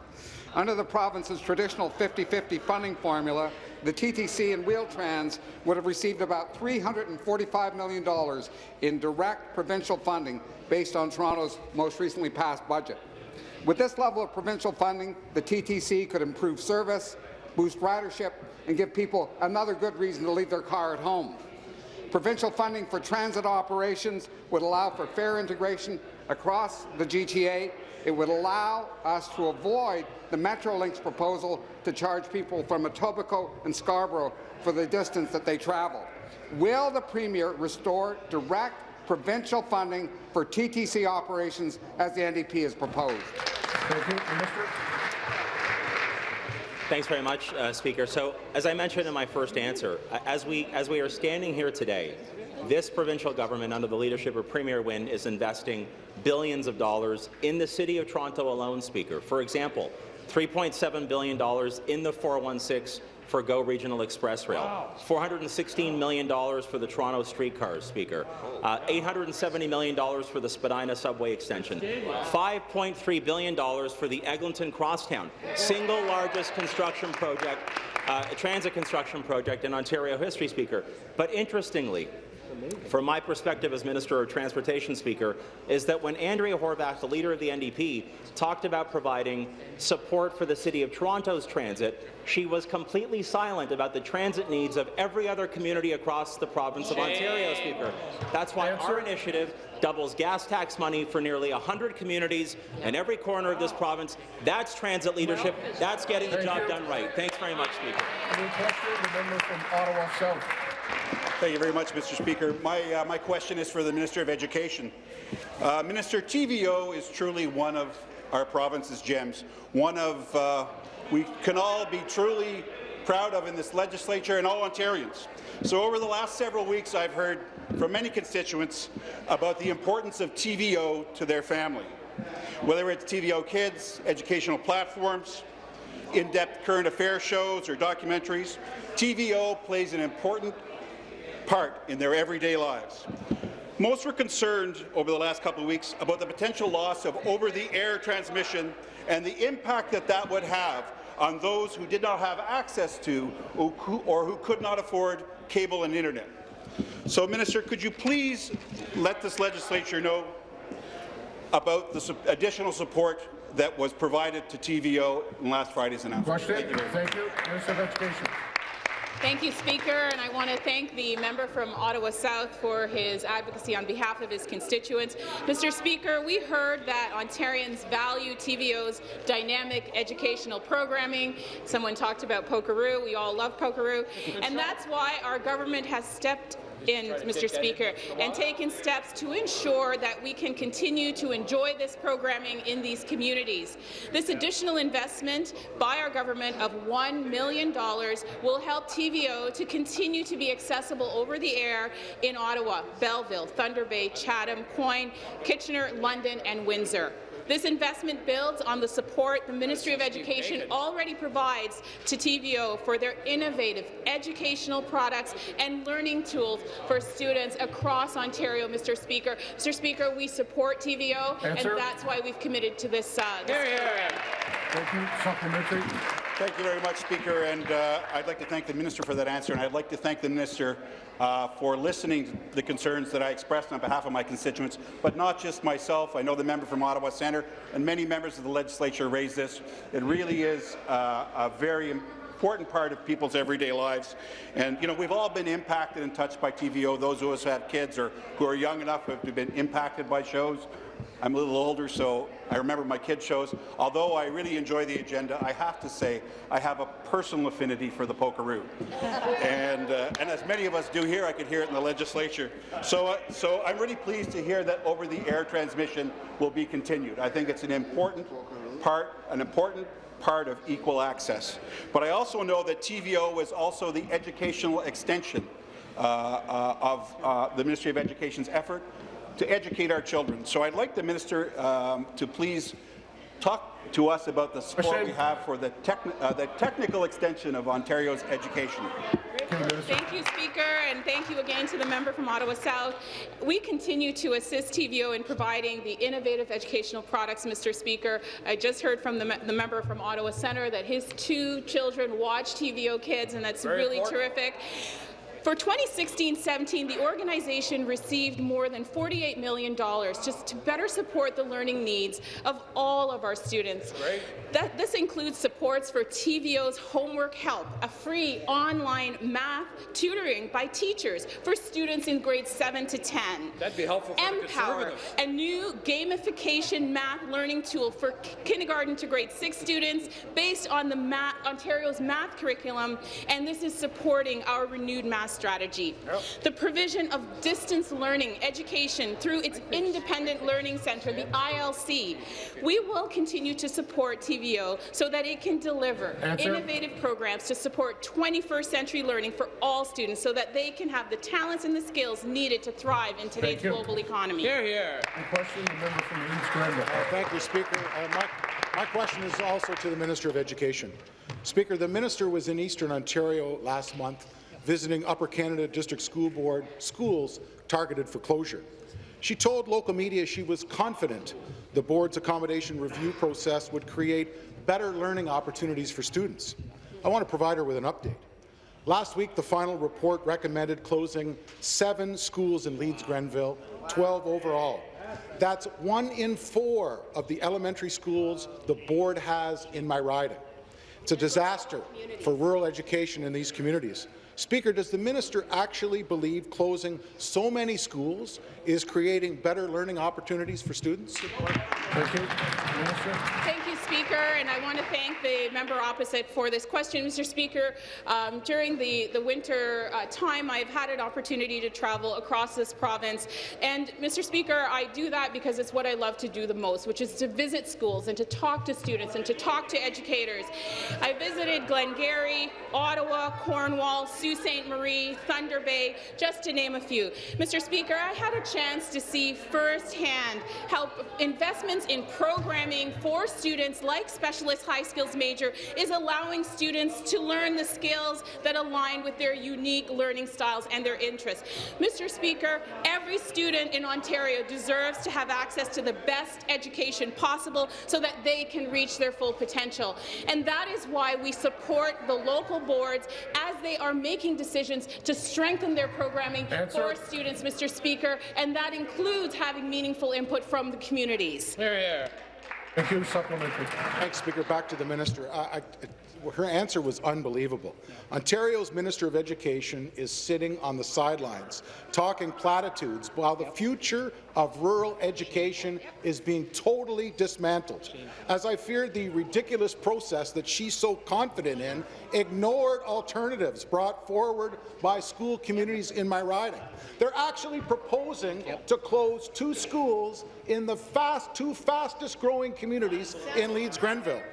Under the province's traditional 50-50 funding formula, the TTC and Wheel-Trans would have received about $345 million in direct provincial funding based on Toronto's most recently passed budget. With this level of provincial funding, the TTC could improve service, boost ridership, and give people another good reason to leave their car at home. Provincial funding for transit operations would allow for fare integration across the GTA. It would allow us to avoid the Metrolinx proposal to charge people from Etobicoke and Scarborough for the distance that they travel. Will the Premier restore direct provincial funding for TTC operations as the NDP has proposed? Thank you. Minister. Thanks very much, Speaker. So, as I mentioned in my first answer, as we are standing here today, this provincial government, under the leadership of Premier Wynne, is investing billions of dollars in the City of Toronto alone, Speaker. For example, $3.7 billion in the 416 for GO Regional Express Rail, $416 million for the Toronto streetcars, Speaker, $870 million for the Spadina subway extension, $5.3 billion for the Eglinton Crosstown, single largest construction project, transit construction project in Ontario history, Speaker. But interestingly, from my perspective as Minister of Transportation, Speaker, is that when Andrea Horwath, the leader of the NDP, talked about providing support for the City of Toronto's transit, she was completely silent about the transit needs of every other community across the province of Ontario, Speaker. That's why our initiative doubles gas tax money for nearly 100 communities in every corner of this province. That's transit leadership. That's getting the job done right. Thanks very much, Speaker. Any question? The member from Ottawa South. Thank you very much, Mr. Speaker. My question is for the Minister of Education. Minister, TVO is truly one of our province's gems, one of we can all be truly proud of in this legislature and all Ontarians. So over the last several weeks, I've heard from many constituents about the importance of TVO to their family. Whether it's TVO Kids, educational platforms, in-depth current affairs shows or documentaries, TVO plays an important part in their everyday lives. Most were concerned over the last couple of weeks about the potential loss of over-the-air transmission and the impact that that would have on those who did not have access to or who could not afford cable and internet. So, Minister, could you please let this legislature know about the additional support that was provided to TVO in last Friday's announcement? Question. Thank you. Minister of Education. Thank you, Speaker, and I want to thank the member from Ottawa South for his advocacy on behalf of his constituents. Mr. Speaker, we heard that Ontarians value TVO's dynamic educational programming. Someone talked about Pokeroo. We all love Pokeroo, and that's why our government has stepped in, Mr. Speaker, and taken steps to ensure that we can continue to enjoy this programming in these communities. This additional investment by our government of $1 million will help TVO to continue to be accessible over the air in Ottawa, Belleville, Thunder Bay, Chatham, Quoin, Kitchener, London, and Windsor. This investment builds on the support the Ministry of Education already provides to TVO for their innovative educational products and learning tools for students across Ontario, Mr. Speaker. Mr. Speaker, we support TVO, and that's why we've committed to this program. Thank you. Supplementary. Thank you very much, Speaker, and I'd like to thank the Minister for that answer, and I'd like to thank the Minister for listening to the concerns that I expressed on behalf of my constituents, but not just myself. I know the member from Ottawa Centre and many members of the legislature raised this. It really is a very important part of people's everyday lives. And, you know, we've all been impacted and touched by TVO, those of us who have kids or who are young enough to have been impacted by shows. I'm a little older, so I remember my kids' shows. Although I really enjoy the agenda, I have to say I have a personal affinity for the Pokeroo. And as many of us do here, I could hear it in the legislature. So I'm really pleased to hear that over-the-air transmission will be continued. I think it's an important part of equal access. But I also know that TVO is also the educational extension of the Ministry of Education's effort to educate our children. So I'd like the Minister to please talk to us about the support we have for the technical extension of Ontario's education. Thank you, Speaker, and thank you again to the member from Ottawa South. We continue to assist TVO in providing the innovative educational products, Mr. Speaker. I just heard from the member from Ottawa Centre that his 2 children watch TVO Kids, and that's really terrific. For 2016-17, the organization received more than $48 million just to better support the learning needs of all of our students. This includes supports for TVO's Homework Help, a free online math tutoring by teachers for students in grades 7 to 10. That'd be helpful for Empower, a new gamification math learning tool for kindergarten to grade 6 students based on the Ontario's math curriculum, and this is supporting our renewed math strategy. The provision of distance learning education through its Independent Learning Centre, the ILC. We will continue to support TVO so that it can deliver innovative programs to support 21st century learning for all students so that they can have the talents and the skills needed to thrive in today's global economy. Hear, hear. Question, the member from Leeds Grenville. Thank you, Speaker. My question is also to the Minister of Education. Speaker, the Minister was in Eastern Ontario last month visiting Upper Canada District School Board schools targeted for closure. She told local media she was confident the board's accommodation review process would create better learning opportunities for students. I want to provide her with an update. Last week, the final report recommended closing 7 schools in Leeds Grenville, 12 overall. That's 1 in 4 of the elementary schools the board has in my riding. It's a disaster for rural education in these communities. Speaker, does the minister actually believe closing so many schools is creating better learning opportunities for students? Thank you. Minister. Thank you, Speaker, and I want to thank the member opposite for this question. Mr. Speaker, during the winter time, I've had an opportunity to travel across this province, and Mr. Speaker, I do that because it's what I love to do the most, which is to visit schools and to talk to students and to talk to educators. I visited Glengarry, Ottawa, Cornwall, Sault Ste. Marie, Thunder Bay, just to name a few. Mr. Speaker, I had a chance to see firsthand how investments in programming for students like Specialist High Skills Major is allowing students to learn the skills that align with their unique learning styles and their interests. Mr. Speaker, every student in Ontario deserves to have access to the best education possible so that they can reach their full potential. And that is why we support the local boards as they are making decisions to strengthen their programming for students, Mr. Speaker, and that includes having meaningful input from the communities. Here, here. Thank you. Supplementary. Thanks, Speaker. Back to the minister. Her answer was unbelievable. Ontario's Minister of Education is sitting on the sidelines, talking platitudes, while the future of rural education is being totally dismantled. As I feared, the ridiculous process that she's so confident in ignored alternatives brought forward by school communities in my riding. They're actually proposing to close 2 schools in the 2 fastest-growing communities in Leeds Grenville.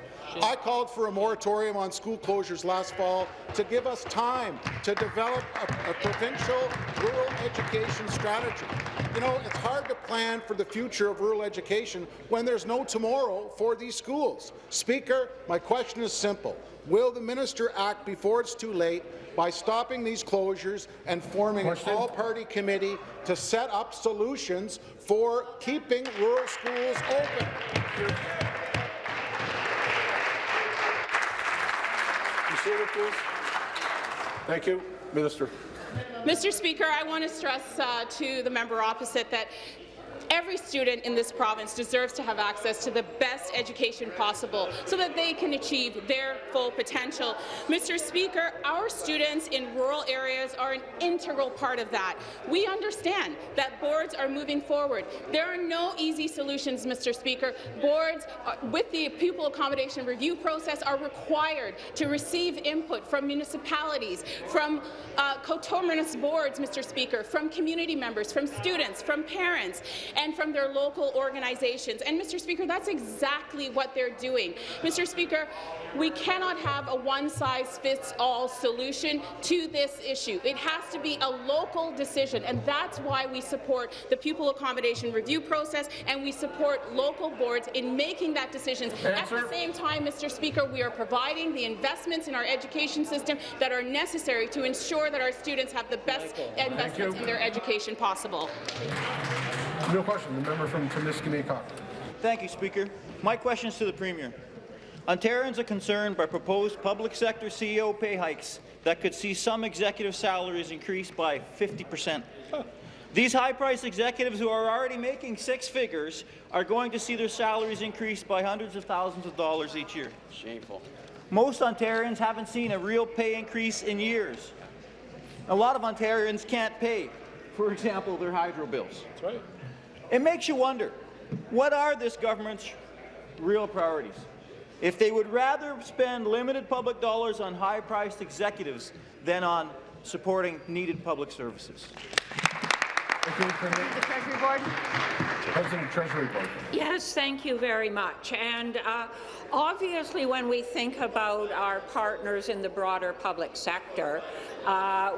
I called for a moratorium on school closures last fall to give us time to develop a provincial rural education strategy. You know, it's hard to plan for the future of rural education when there's no tomorrow for these schools. Speaker, my question is simple. Will the minister act before it's too late by stopping these closures and forming an all-party committee to set up solutions for keeping rural schools open? Thank you. Minister. Mr. Speaker, I want to stress to the member opposite that Every student in this province deserves to have access to the best education possible so that they can achieve their full potential. Mr. Speaker, our students in rural areas are an integral part of that. We understand that boards are moving forward. There are no easy solutions, Mr. Speaker. Boards, with the pupil accommodation review process, are required to receive input from municipalities, from coterminous boards, Mr. Speaker, from community members, from students, from parents, and from their local organizations. And, Mr. Speaker, that's exactly what they're doing. Mr. Speaker, we cannot have a one-size-fits-all solution to this issue. It has to be a local decision, and that's why we support the pupil accommodation review process, and we support local boards in making that decision. At the same time, Mr. Speaker, we are providing the investments in our education system that are necessary to ensure that our students have the best investments in their education possible. No question. The member from Timiskaming. Thank you, Speaker. My question is to the Premier. Ontarians are concerned by proposed public sector CEO pay hikes that could see some executive salaries increased by 50%. These high-priced executives who are already making six figures are going to see their salaries increased by hundreds of thousands of dollars each year. Shameful. Most Ontarians haven't seen a real pay increase in years. A lot of Ontarians can't pay, for example, their hydro bills. That's right. It makes you wonder, what are this government's real priorities? If they would rather spend limited public dollars on high-priced executives than on supporting needed public services. The Treasury Board. President Treasury Board. Yes, thank you very much. And obviously, when we think about our partners in the broader public sector,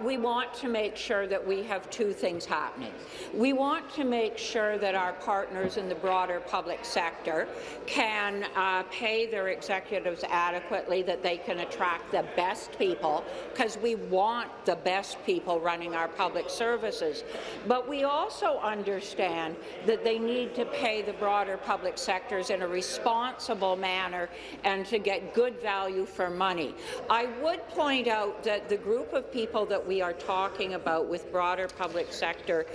we want to make sure that we have two things happening. We want to make sure that our partners in the broader public sector can pay their executives adequately, that they can attract the best people, because we want the best people running our public services. But we also understand that they need to pay the broader public sectors in a responsible manner and to get good value for money. I would point out that the group of people that we are talking about with broader public sector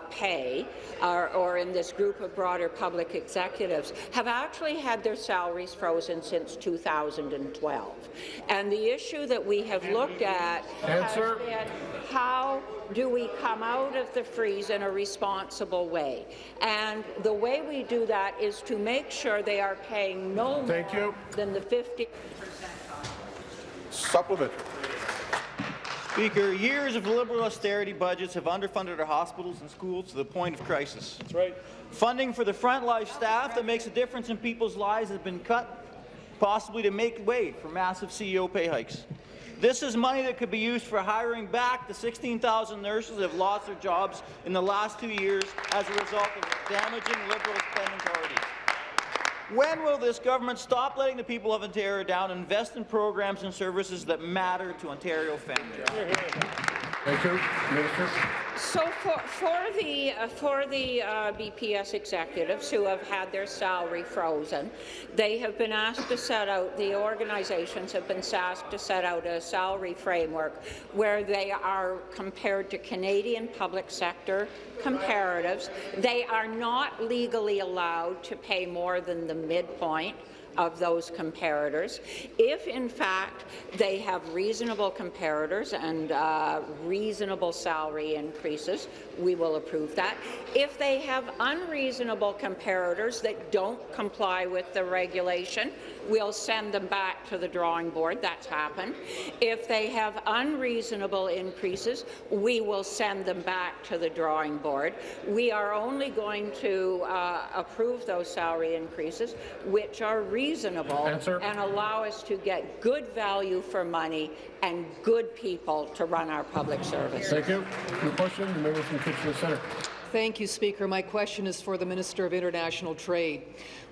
pay, or in this group of broader public executives, have actually had their salaries frozen since 2012. And the issue that we have looked at has been how do we come out of the freeze in a responsible way? And the way we do that is to make sure they are paying no more than the 50%. Supplement. Speaker, years of Liberal austerity budgets have underfunded our hospitals and schools to the point of crisis. That's right. Funding for the frontline staff that makes a difference in people's lives has been cut, possibly to make way for massive CEO pay hikes. This is money that could be used for hiring back the 16,000 nurses that have lost their jobs in the last 2 years as a result of damaging Liberal spending priorities. When will this government stop letting the people of Ontario down and invest in programs and services that matter to Ontario families? Thank you. Minister. So for the BPS executives who have had their salary frozen, they have been asked to set out, the organizations have been asked to set out a salary framework where they are compared to Canadian public sector comparatives. They are not legally allowed to pay more than the midpoint of those comparators. If, in fact, they have reasonable comparators and reasonable salary increases, we will approve that. If they have unreasonable comparators that don't comply with the regulation, we'll send them back to the drawing board. That's happened. If they have unreasonable increases, we will send them back to the drawing board. We are only going to approve those salary increases which are reasonable and allow us to get good value for money and good people to run our public service. Thank you. Your question, the member from Kitchener Centre. Thank you, Speaker. My question is for the Minister of International Trade.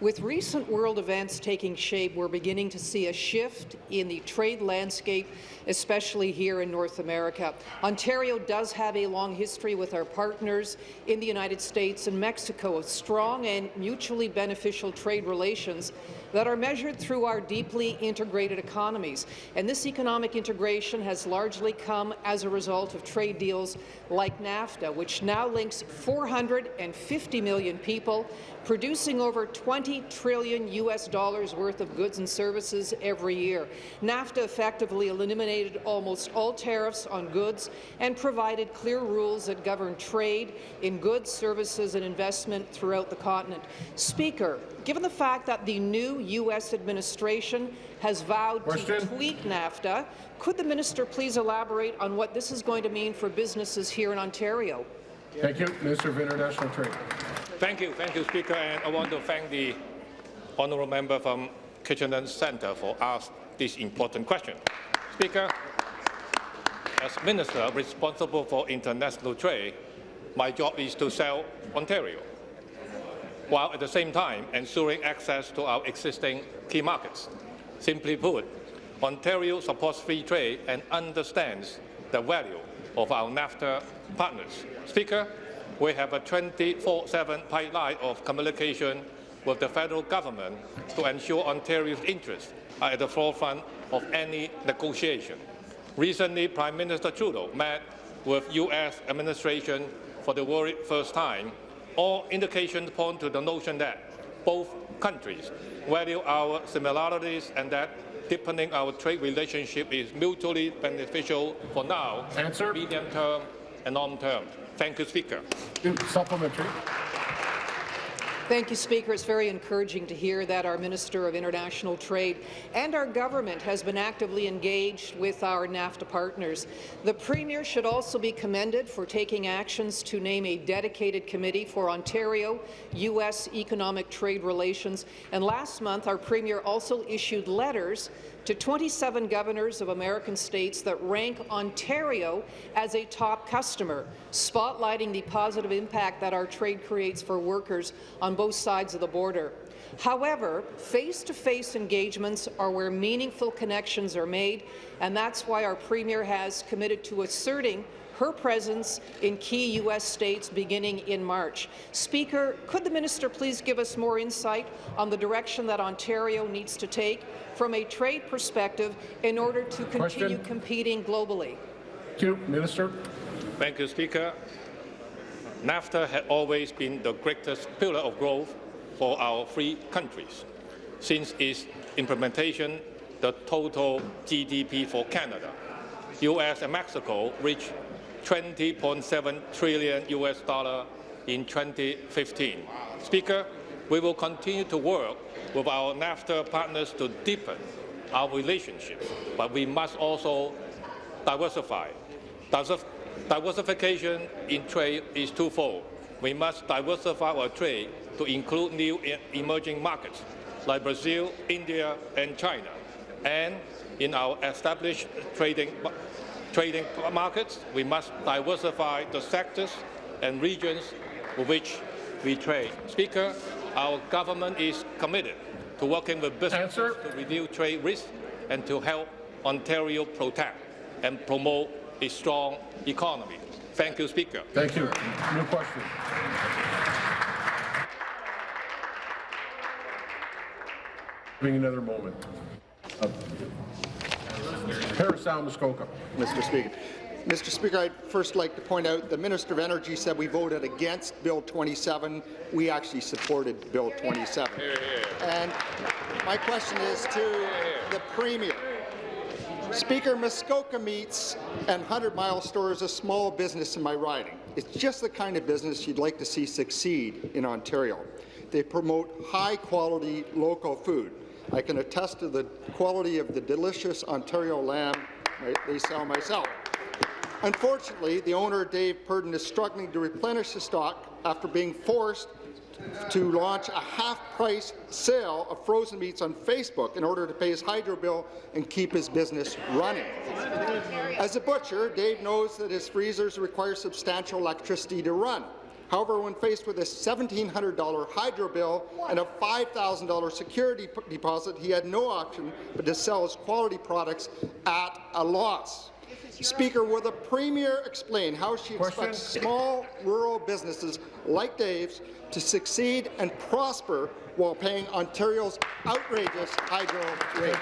With recent world events taking shape, we're beginning to see a shift in the trade landscape, especially here in North America. Ontario does have a long history with our partners in the United States and Mexico of strong and mutually beneficial trade relations that are measured through our deeply integrated economies. And this economic integration has largely come as a result of trade deals like NAFTA, which now links 450 million people, producing over $20 trillion worth of goods and services every year. NAFTA effectively eliminated almost all tariffs on goods and provided clear rules that govern trade in goods, services and investment throughout the continent. Speaker, given the fact that the new U.S. administration has vowed to tweak NAFTA, could the minister please elaborate on what this is going to mean for businesses here in Ontario? Thank you. Minister of International Trade. Thank you, Speaker, and I want to thank the honourable member from Kitchener Centre for asking this important question. Speaker, as Minister responsible for international trade, my job is to sell Ontario, while at the same time ensuring access to our existing key markets. Simply put, Ontario supports free trade and understands the value of our NAFTA partners. Speaker, we have a 24/7 pipeline of communication with the federal government to ensure Ontario's interests are at the forefront of any negotiation. Recently, Prime Minister Trudeau met with U.S. administration for the very first time. All indications point to the notion that both countries value our similarities and that deepening our trade relationship is mutually beneficial for now, medium term and long term. Thank you, Speaker. Supplementary. Thank you, Speaker. It's very encouraging to hear that our Minister of International Trade and our government has been actively engaged with our NAFTA partners. The Premier should also be commended for taking actions to name a dedicated committee for Ontario-U.S. economic trade relations. And last month, our Premier also issued letters to 27 governors of American states that rank Ontario as a top customer, spotlighting the positive impact that our trade creates for workers on both sides of the border. However, face-to-face engagements are where meaningful connections are made, and that's why our Premier has committed to asserting her presence in key U.S. states beginning in March. Speaker, could the minister please give us more insight on the direction that Ontario needs to take from a trade perspective in order to continue competing globally? Thank you. Minister. Thank you, Speaker. NAFTA has always been the greatest pillar of growth for our free countries. Since its implementation, the total GDP for Canada, U.S. and Mexico reached $20.7 trillion in 2015. Speaker, we will continue to work with our NAFTA partners to deepen our relationship, but we must also diversify. Diversification in trade is twofold. We must diversify our trade to include new emerging markets like Brazil, India, and China. And in our established trading markets, we must diversify the sectors and regions with which we trade. Speaker, our government is committed to working with businesses to reduce trade risks and to help Ontario protect and promote a strong economy. Thank you, Speaker. Thank you. New question. Having another moment. Parasol Muskoka. Mr. Speaker, I'd first like to point out the Minister of Energy said we voted against Bill 27. We actually supported Bill 27. And my question is to the Premier. Speaker, Muskoka Meats and 100 Mile Store is a small business in my riding. It's just the kind of business you'd like to see succeed in Ontario. They promote high-quality local food. I can attest to the quality of the delicious Ontario lamb they sell myself. Unfortunately, the owner, Dave Purdon, is struggling to replenish the stock after being forced to launch a half-price sale of frozen meats on Facebook in order to pay his hydro bill and keep his business running. As a butcher, Dave knows that his freezers require substantial electricity to run. However, when faced with a $1,700 hydro bill and a $5,000 security deposit, he had no option but to sell his quality products at a loss. Speaker, will the Premier explain how she expects small rural businesses like Dave's to succeed and prosper while paying Ontario's outrageous hydro rates?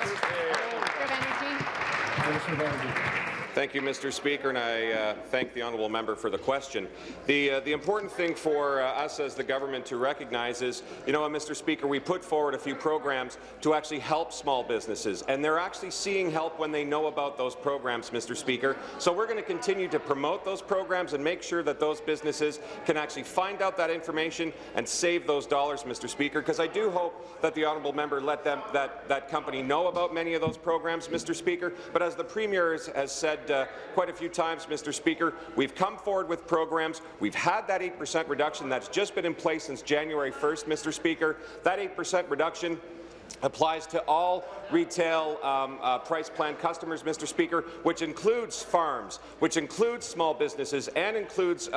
Thank you, Mr. Speaker, and I thank the honourable member for the question. The important thing for us as the government to recognize is, you know, Mr. Speaker, we put forward a few programs to actually help small businesses, and they're actually seeing help when they know about those programs, Mr. Speaker. So we're going to continue to promote those programs and make sure that those businesses can actually find out that information and save those dollars, Mr. Speaker, because I do hope that the honourable member let that company know about many of those programs, Mr. Speaker. But as the Premier has said quite a few times, Mr. Speaker, we've come forward with programs. We've had that 8% reduction that's just been in place since January 1st, Mr. Speaker. That 8% reduction applies to all retail price plan customers, Mr. Speaker, which includes farms, which includes small businesses, and includes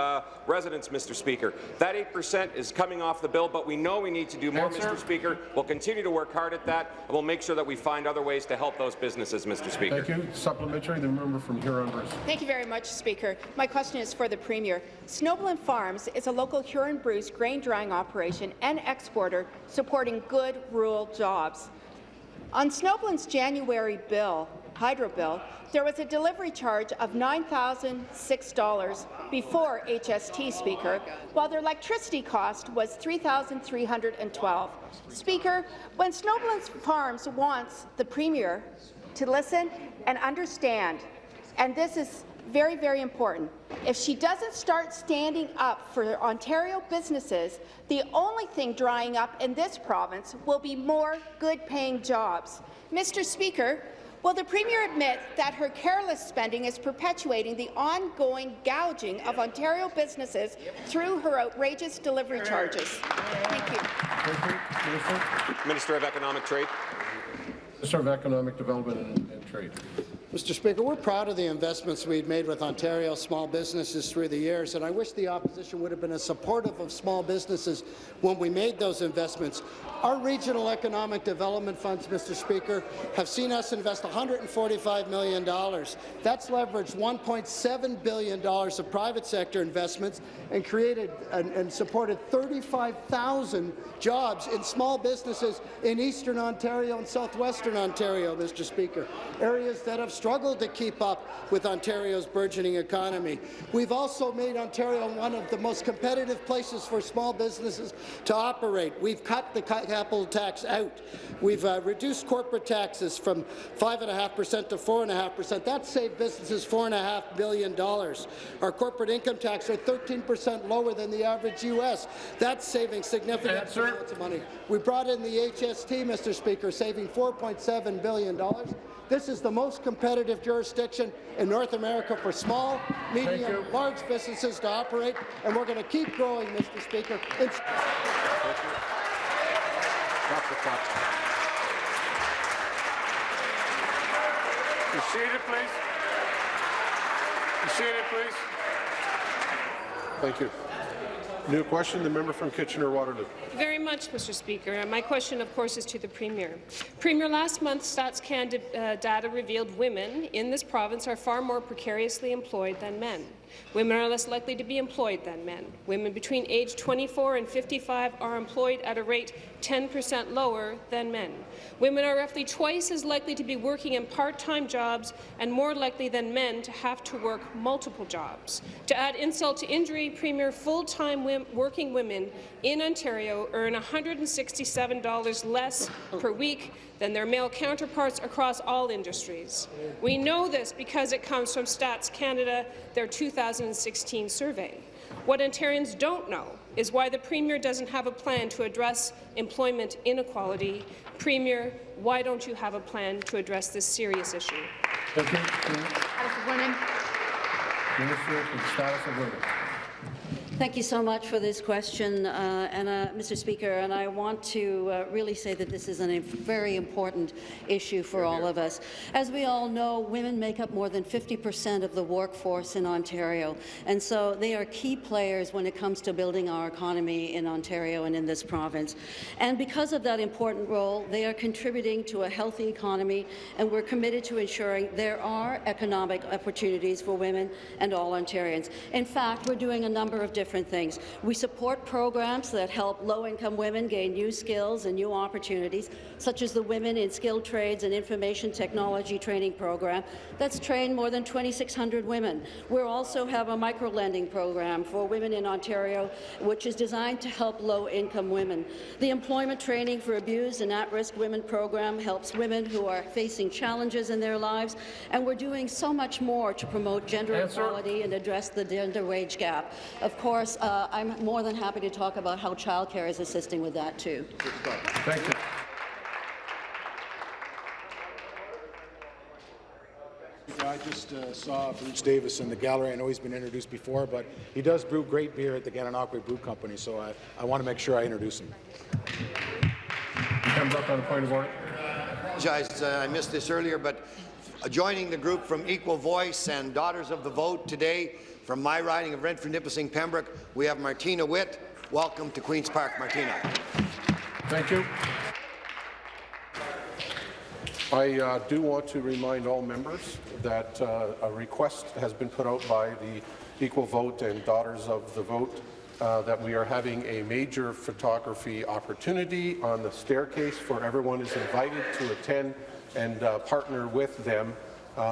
residents, Mr. Speaker. That 8% is coming off the bill, but we know we need to do more, Mr. Speaker. We'll continue to work hard at that, and we'll make sure that we find other ways to help those businesses, Mr. Speaker. Thank you. Supplementary, the member from Huron-Bruce. Thank you very much, Speaker. My question is for the Premier. Snowblen Farms is a local Huron-Bruce grain drying operation and exporter supporting good rural jobs. On Snowblen's January hydro bill, there was a delivery charge of $9,006 before HST, Speaker, while their electricity cost was $3,312. Speaker, when Snowblen Farms wants the Premier to listen and understand, and this is very, very important. If she doesn't start standing up for Ontario businesses, the only thing drying up in this province will be more good-paying jobs. Mr. Speaker, will the Premier admit that her careless spending is perpetuating the ongoing gouging of Ontario businesses through her outrageous delivery charges? Thank you. Thank you. Minister. Minister of Economic Trade. Minister of Economic Development and Trade. Mr. Speaker, we're proud of the investments we've made with Ontario small businesses through the years, and I wish the opposition would have been as supportive of small businesses when we made those investments. Our regional economic development funds, Mr. Speaker, have seen us invest $145 million. That's leveraged $1.7 billion of private sector investments and created and supported 35,000 jobs in small businesses in Eastern Ontario and Southwestern Ontario, Mr. Speaker, areas that have struggled to keep up with Ontario's burgeoning economy. We've also made Ontario one of the most competitive places for small businesses to operate. We've cut the capital tax out. We've reduced corporate taxes from 5.5% to 4.5%. That saved businesses $4.5 billion. Our corporate income tax are 13% lower than the average U.S. That's saving significant amounts of money. We brought in the HST, Mr. Speaker, saving $4.7 billion. This is the most competitive jurisdiction in North America for small, medium, large businesses to operate, and we're going to keep growing, Mr. Speaker. Be seated, please. Be seated, please. Thank you. New question, the member from Kitchener-Waterloo. Very much, Mr. Speaker. My question, of course, is to the Premier. Premier, last month, Stats Canada data revealed women in this province are far more precariously employed than men. Women are less likely to be employed than men. Women between age 24 and 55 are employed at a rate 10% lower than men. Women are roughly twice as likely to be working in part-time jobs and more likely than men to have to work multiple jobs. To add insult to injury, Premier, full-time working women in Ontario earn $167 less per week than their male counterparts across all industries. We know this because it comes from Stats Canada, their 2016 survey. What Ontarians don't know is why the Premier doesn't have a plan to address employment inequality. Premier, why don't you have a plan to address this serious issue? Thank you. Status of women. Minister for the Status of Women. Thank you so much for this question, Mr. Speaker. And I want to really say that this is a very important issue for all of us. As we all know, women make up more than 50% of the workforce in Ontario, and so they are key players when it comes to building our economy in Ontario and in this province. And because of that important role, they are contributing to a healthy economy, and we're committed to ensuring there are economic opportunities for women and all Ontarians. In fact, we're doing a number of different different things. We support programs that help low-income women gain new skills and new opportunities, such as the Women in Skilled Trades and Information Technology Training Program that's trained more than 2,600 women. We also have a micro-lending program for women in Ontario, which is designed to help low-income women. The Employment Training for Abused and At-Risk Women program helps women who are facing challenges in their lives, and we're doing so much more to promote gender equality and address the gender wage gap. Of course, I'm more than happy to talk about how childcare is assisting with that too. Thank you. I just saw Bruce Davis in the gallery. I know he's been introduced before, but he does brew great beer at the Gananoque Brew Company, so I want to make sure I introduce him. Pembroke on a point of order. I missed this earlier, but joining the group from Equal Voice and Daughters of the Vote today from my riding of Renfrew-Nipissing Pembroke, we have Martina Witt. Welcome to Queen's Park, Martina. Thank you. I do want to remind all members that a request has been put out by the Equal Vote and Daughters of the Vote that we are having a major photography opportunity on the staircase for everyone is invited to attend and partner with them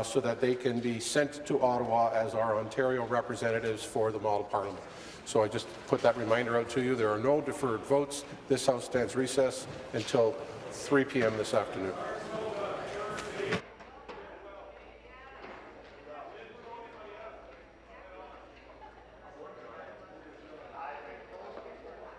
so that they can be sent to Ottawa as our Ontario representatives for the Model Parliament. So I just put that reminder out to you. There are no deferred votes. This House stands recess until 3 p.m. this afternoon.